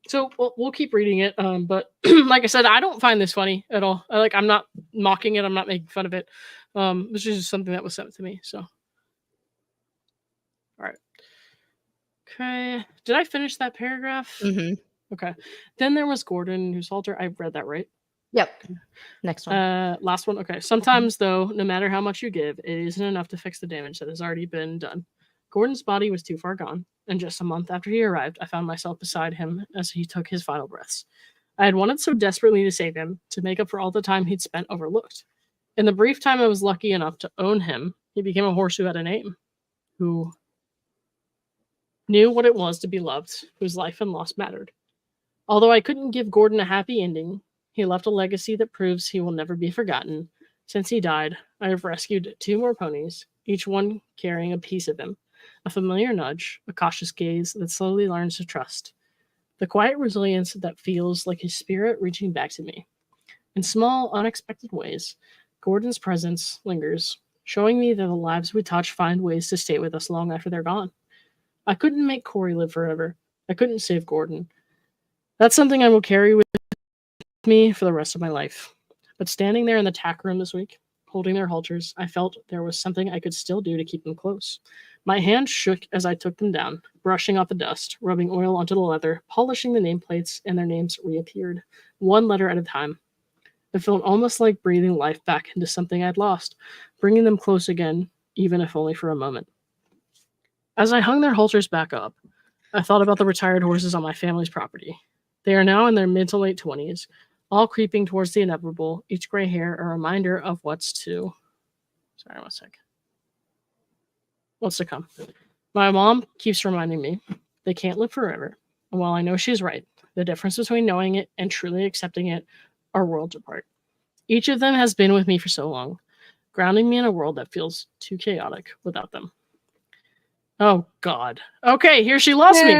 So we'll keep reading it. But like I said, I don't find this funny at all. I'm not mocking it. I'm not making fun of it. This is just something that was sent to me. So, all right. Okay. Did I finish that paragraph? Mm-hmm. Okay. Then there was Gordon, whose halter. I read that right. Yep. Next one. Last one. Okay. Sometimes, though, no matter how much you give, it isn't enough to fix the damage that has already been done. Gordon's body was too far gone, and just a month after he arrived, I found myself beside him as he took his final breaths. I had wanted so desperately to save him, to make up for all the time he'd spent overlooked. In the brief time I was lucky enough to own him, he became a horse who had a name, who knew what it was to be loved, whose life and loss mattered. Although I couldn't give Gordon a happy ending, he left a legacy that proves he will never be forgotten. Since he died, I have rescued 2 more ponies, each one carrying a piece of him. A familiar nudge, a cautious gaze that slowly learns to trust. The quiet resilience that feels like his spirit reaching back to me. In small, unexpected ways, Gordon's presence lingers, showing me that the lives we touch find ways to stay with us long after they're gone. I couldn't make Corey live forever. I couldn't save Gordon. That's something I will carry with me for the rest of my life. But standing there in the tack room this week, holding their halters, I felt there was something I could still do to keep them close. My hand shook as I took them down, brushing off the dust, rubbing oil onto the leather, polishing the nameplates, and their names reappeared, one letter at a time. It felt almost like breathing life back into something I'd lost, bringing them close again, even if only for a moment. As I hung their halters back up, I thought about the retired horses on my family's property. They are now in their mid to late 20s, all creeping towards the inevitable, each gray hair a reminder of what's to... Sorry, one sec. What's to come. My mom keeps reminding me they can't live forever. And while I know she's right, the difference between knowing it and truly accepting it are worlds apart. Each of them has been with me for so long, grounding me in a world that feels too chaotic without them. Oh, God. Okay, here she lost me.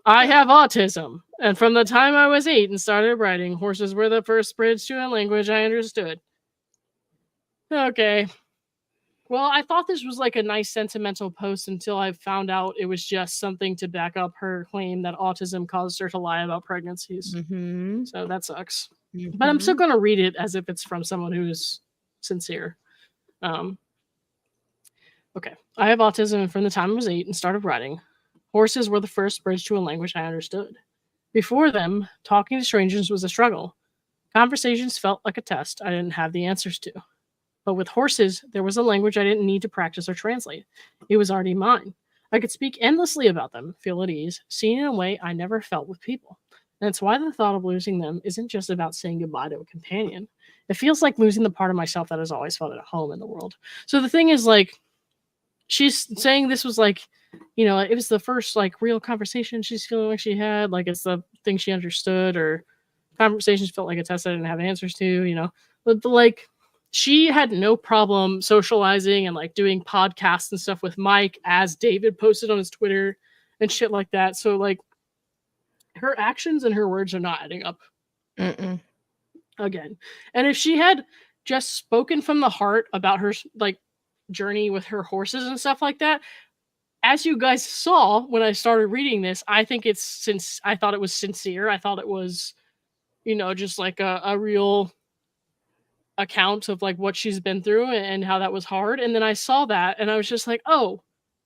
I have autism, and from the time I was 8 and started writing, horses were the first bridge to a language I understood. Okay. Well, I thought this was like a nice sentimental post until I found out it was just something to back up her claim that autism caused her to lie about pregnancies. Mm-hmm. So that sucks. But I'm still going to read it as if it's from someone who's sincere. Okay. I have autism, and from the time I was 8 and started writing, horses were the first bridge to a language I understood. Before them, talking to strangers was a struggle. Conversations felt like a test I didn't have the answers to. But with horses, there was a language I didn't need to practice or translate. It was already mine. I could speak endlessly about them, feel at ease, seen in a way I never felt with people. And it's why the thought of losing them isn't just about saying goodbye to a companion. It feels like losing the part of myself that has always felt at home in the world. So the thing is, like, she's saying this was like, it was the first like real conversation she's feeling like she had. Like, it's the thing she understood, or conversations felt like a test I didn't have answers to, But like, she had no problem socializing and like doing podcasts and stuff with Mike, as David posted on his Twitter and shit like that. So like, her actions and her words are not adding up. Mm-mm. Again. And if she had just spoken from the heart about her like journey with her horses and stuff like that, as you guys saw when I started reading this, I think I thought it was sincere. I thought it was, just like a real account of like what she's been through and how that was hard. And then I saw that and I was just like, oh,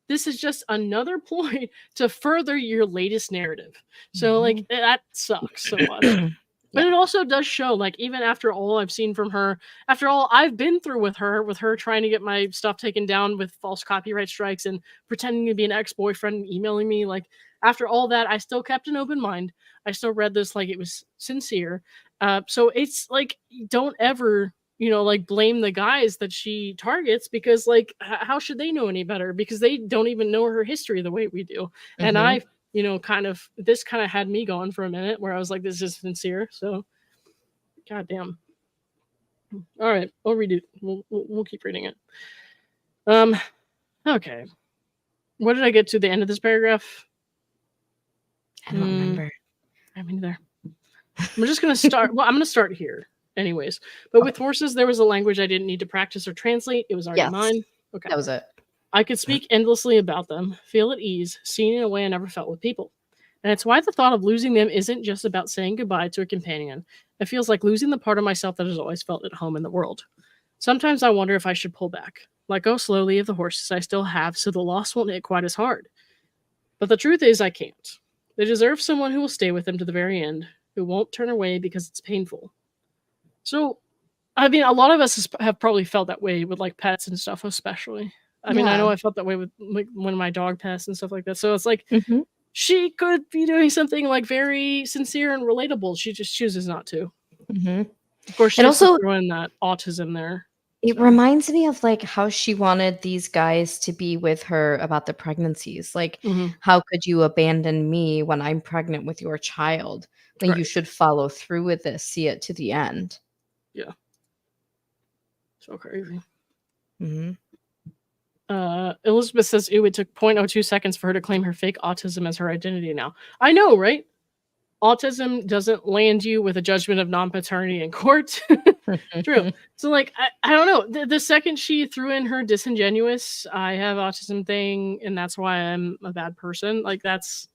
this is just another ploy to further your latest narrative. So like, that sucks so much. But it also does show, like, even after all I've seen from her, after all I've been through with her trying to get my stuff taken down with false copyright strikes and pretending to be an ex-boyfriend and emailing me, like, after all that, I still kept an open mind. I still read this like it was sincere. So it's like, don't ever, like, blame the guys that she targets, because like, how should they know any better? Because they don't even know her history the way we do. And I this kind of had me going for a minute where I was like, this is sincere. So, goddamn. All right, I'll read it. We'll keep reading it. Okay. What did I get to the end of this paragraph? I don't remember. I mean, there. I'm just going to start. Well, I'm going to start here anyways. But with horses, there was a language I didn't need to practice or translate. It was already mine. Okay. That was it. I could speak endlessly about them, feel at ease, seen in a way I never felt with people. And it's why the thought of losing them isn't just about saying goodbye to a companion. It feels like losing the part of myself that has always felt at home in the world. Sometimes I wonder if I should pull back, let go slowly of the horses I still have so the loss won't hit quite as hard. But the truth is I can't. They deserve someone who will stay with them to the very end, who won't turn away because it's painful. So, I mean, a lot of us have probably felt that way with like pets and stuff, especially. I mean, I know I felt that way with like when my dog passed and stuff like that. So it's like, she could be doing something like very sincere and relatable. She just chooses not to. Of course, she also throwing that autism there. It reminds me of like how she wanted these guys to be with her about the pregnancies. Like, how could you abandon me when I'm pregnant with your child? Then you should follow through with this, see it to the end. Yeah. So crazy. Elizabeth says, "Ooh, it took 0.02 seconds for her to claim her fake autism as her identity now." I know, right? Autism doesn't land you with a judgment of non-paternity in court. True. So, like, I don't know. The second she threw in her disingenuous, I have autism thing, and that's why I'm a bad person. Like, that's,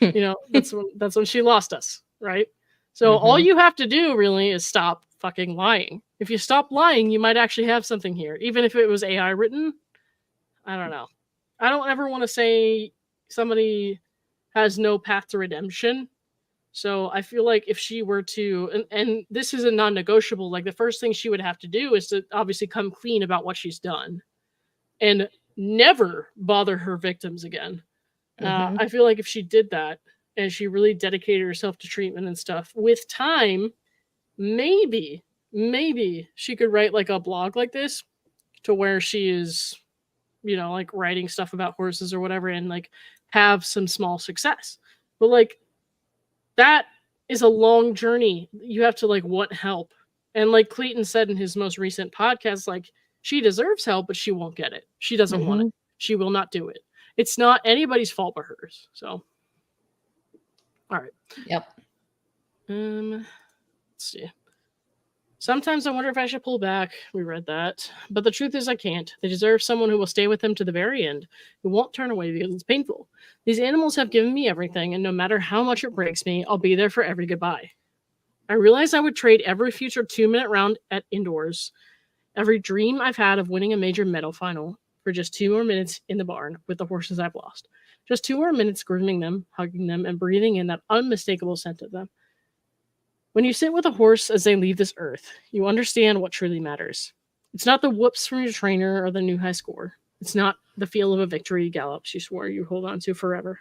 that's when she lost us, right? So all you have to do really is stop fucking lying. If you stop lying, you might actually have something here. Even if it was AI written, I don't know. I don't ever want to say somebody has no path to redemption. So I feel like if she were to, and this is a non-negotiable, like the first thing she would have to do is to obviously come clean about what she's done and never bother her victims again. I feel like if she did that and she really dedicated herself to treatment and stuff, with time, maybe she could write like a blog like this to where she is, like writing stuff about horses or whatever and like have some small success. But like that is a long journey. You have to like want help. And like Clayton said in his most recent podcast, like she deserves help, but she won't get it. She doesn't want it. She will not do it. It's not anybody's fault but hers. So, all right. Yep. Let's see. Sometimes I wonder if I should pull back. We read that. But the truth is I can't. They deserve someone who will stay with them to the very end, who won't turn away because it's painful. These animals have given me everything, and no matter how much it breaks me, I'll be there for every goodbye. I realized I would trade every future 2-minute round at indoors, every dream I've had of winning a major medal final, for just 2 more minutes in the barn with the horses I've lost. Just 2 more minutes grooming them, hugging them, and breathing in that unmistakable scent of them. When you sit with a horse as they leave this earth, you understand what truly matters. It's not the whoops from your trainer or the new high score. It's not the feel of a victory gallops you swore you hold on to forever.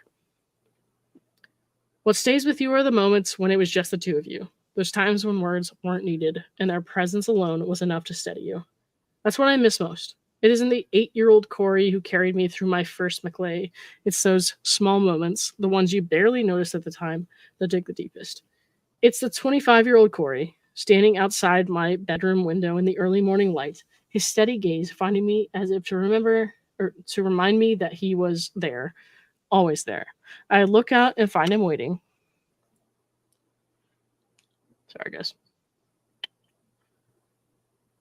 What stays with you are the moments when it was just the two of you. Those times when words weren't needed and their presence alone was enough to steady you. That's what I miss most. It isn't the 8-year-old Corey who carried me through my first McLay. It's those small moments, the ones you barely noticed at the time, that dig the deepest. It's the 25-year-old Corey, standing outside my bedroom window in the early morning light, his steady gaze finding me as if to remind me that he was there, always there. I look out and find him waiting. Sorry, guys.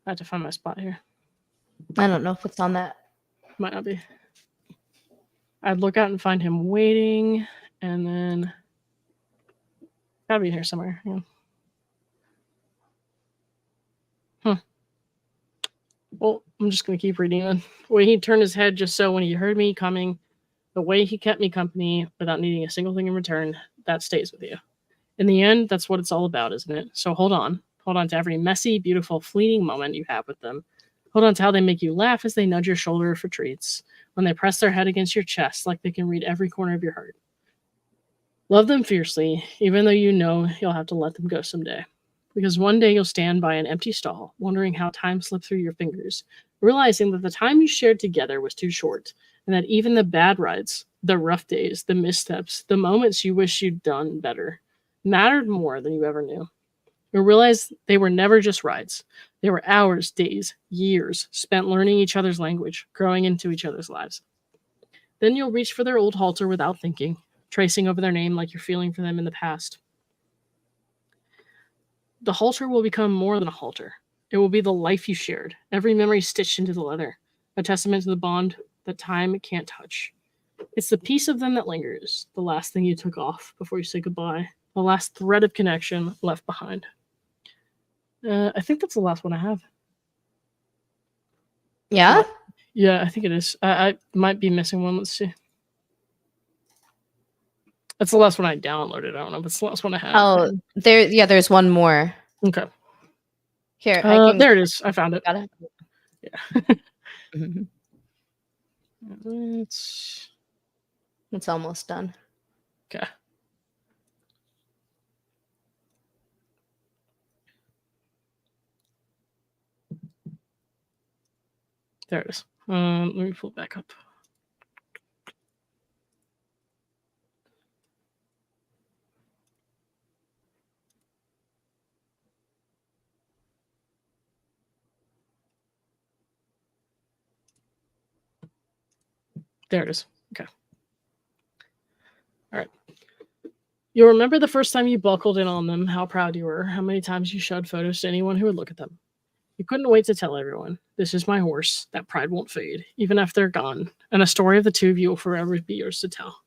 I have to find my spot here. I don't know if it's on that. Might not be. I'd look out and find him waiting, and then gotta be here somewhere. Yeah. Well, I'm just gonna keep reading it. The way he turned his head just so when he heard me coming, the way he kept me company without needing a single thing in return, that stays with you. In the end, that's what it's all about, isn't it? So hold on. Hold on to every messy, beautiful, fleeting moment you have with them. Hold on to how they make you laugh as they nudge your shoulder for treats, when they press their head against your chest like they can read every corner of your heart. Love them fiercely, even though you know you'll have to let them go someday. Because one day you'll stand by an empty stall, wondering how time slipped through your fingers, realizing that the time you shared together was too short, and that even the bad rides, the rough days, the missteps, the moments you wish you'd done better, mattered more than you ever knew. You'll realize they were never just rides. They were hours, days, years spent learning each other's language, growing into each other's lives. Then you'll reach for their old halter without thinking, tracing over their name like you're feeling for them in the past. The halter will become more than a halter. It will be the life you shared, every memory stitched into the leather, a testament to the bond that time can't touch. It's the piece of them that lingers, the last thing you took off before you say goodbye, the last thread of connection left behind. I think that's the last one I have. Yeah? Yeah, I think it is. I might be missing one. Let's see. That's the last one I downloaded. I don't know if it's the last one I have. Oh, there's one more. Okay. Here, I can. There it is. I found it. Got it. Yeah. Mhm. It's almost done. okay. There it is. Let me pull it back up. There it is. Okay. All right. You'll remember the first time you buckled in on them, how proud you were, how many times you showed photos to anyone who would look at them. You couldn't wait to tell everyone, this is my horse, that pride won't fade, even after they're gone, and a story of the two of you will forever be yours to tell.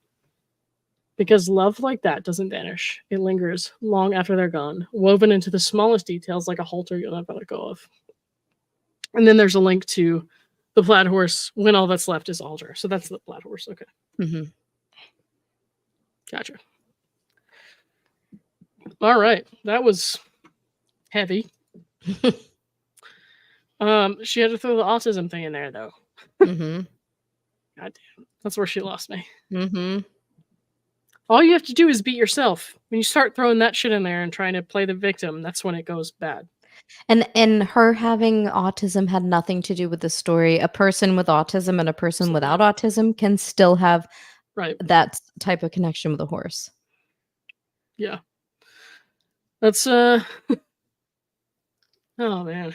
Because love like that doesn't vanish. It lingers long after they're gone, woven into the smallest details like a halter you'll never let go of. And then there's a link to the plaid horse when all that's left is a halter. So that's the plaid horse. Okay. Mm-hmm. Gotcha. All right. That was heavy. She had to throw the autism thing in there though. Mm-hmm. God damn. That's where she lost me. Mm-hmm. All you have to do is beat yourself. When you start throwing that shit in there and trying to play the victim, that's when it goes bad. And her having autism had nothing to do with the story. A person with autism and a person without autism can still have that type of connection with a horse. Yeah. That's oh man.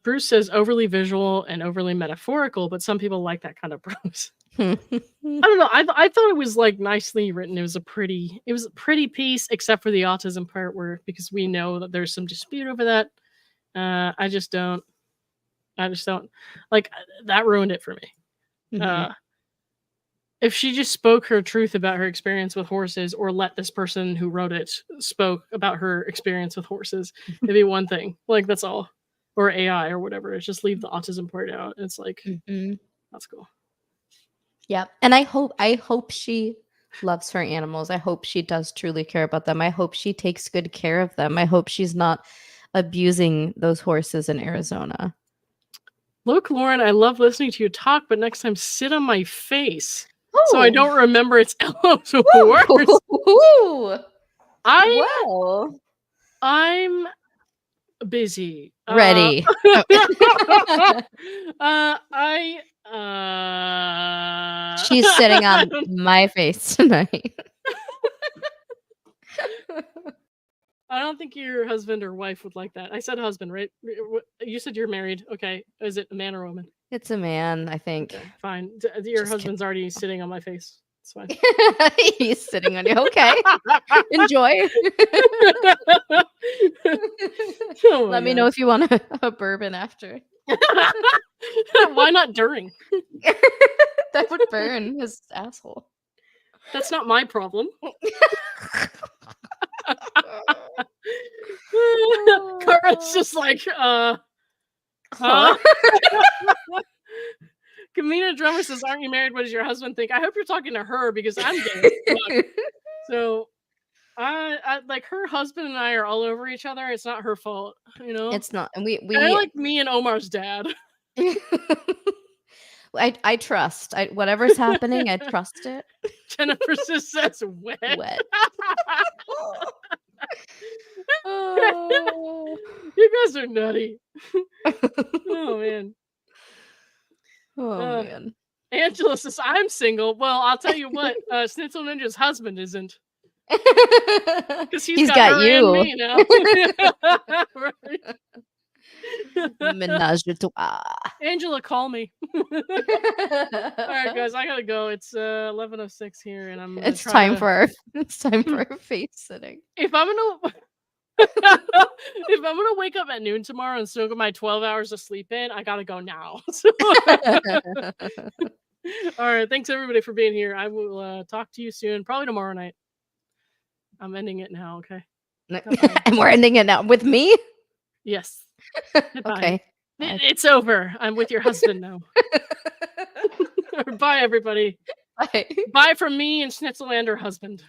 Bruce says overly visual and overly metaphorical, but some people like that kind of prose. I don't know. I thought it was like nicely written. It was a pretty piece, except for the autism part, where because we know that there's some dispute over that. I just don't like that. Ruined it for me. If she just spoke her truth about her experience with horses, or let this person who wrote it spoke about her experience with horses, it'd be one thing. Like, that's all. Or AI or whatever. It's just leave the autism part out. It's like, that's cool. Yeah. And I hope she loves her animals. I hope she does truly care about them. I hope she takes good care of them. I hope she's not abusing those horses in Arizona. Look, Lauren, I love listening to you talk, but next time sit on my face. So I don't remember its Elmo's words. I'm busy. Ready. She's sitting on my face tonight. I don't think your husband or wife would like that. I said husband, right? You said you're married. Okay. Is it a man or a woman? It's a man, I think. Okay, fine. Your husband's already sitting on my face. It's fine. He's sitting on you. Okay. Enjoy. Let me know if you want a bourbon after. Why not during? That would burn his asshole. That's not my problem. Cara's just like, huh? Kamina Drummer says, aren't you married? What does your husband think? I hope you're talking to her, because I'm gay. So I like, her husband and I are all over each other. It's not her fault, you know? It's not. And we like me and Omar's dad. I trust. Whatever's happening, I trust it. Jennifer just says wet. Oh. You guys are nutty. Oh man. Oh man. Angela says, I'm single. Well, I'll tell you what, Snitzel Ninja's husband isn't. Because he's got you and me now. Right. Menage a trois. Angela, call me. All right, guys, I gotta go. It's 11:06 here, and it's time for our face sitting. If I'm gonna wake up at noon tomorrow and still get my 12 hours of sleep in, I gotta go now. All right, thanks everybody for being here. I will talk to you soon, probably tomorrow night. I'm ending it now. Okay. And we're ending it now with me. Yes. Okay. It's over. I'm with your husband now. Bye, everybody. Bye. Bye from me and Schnitzel and her husband.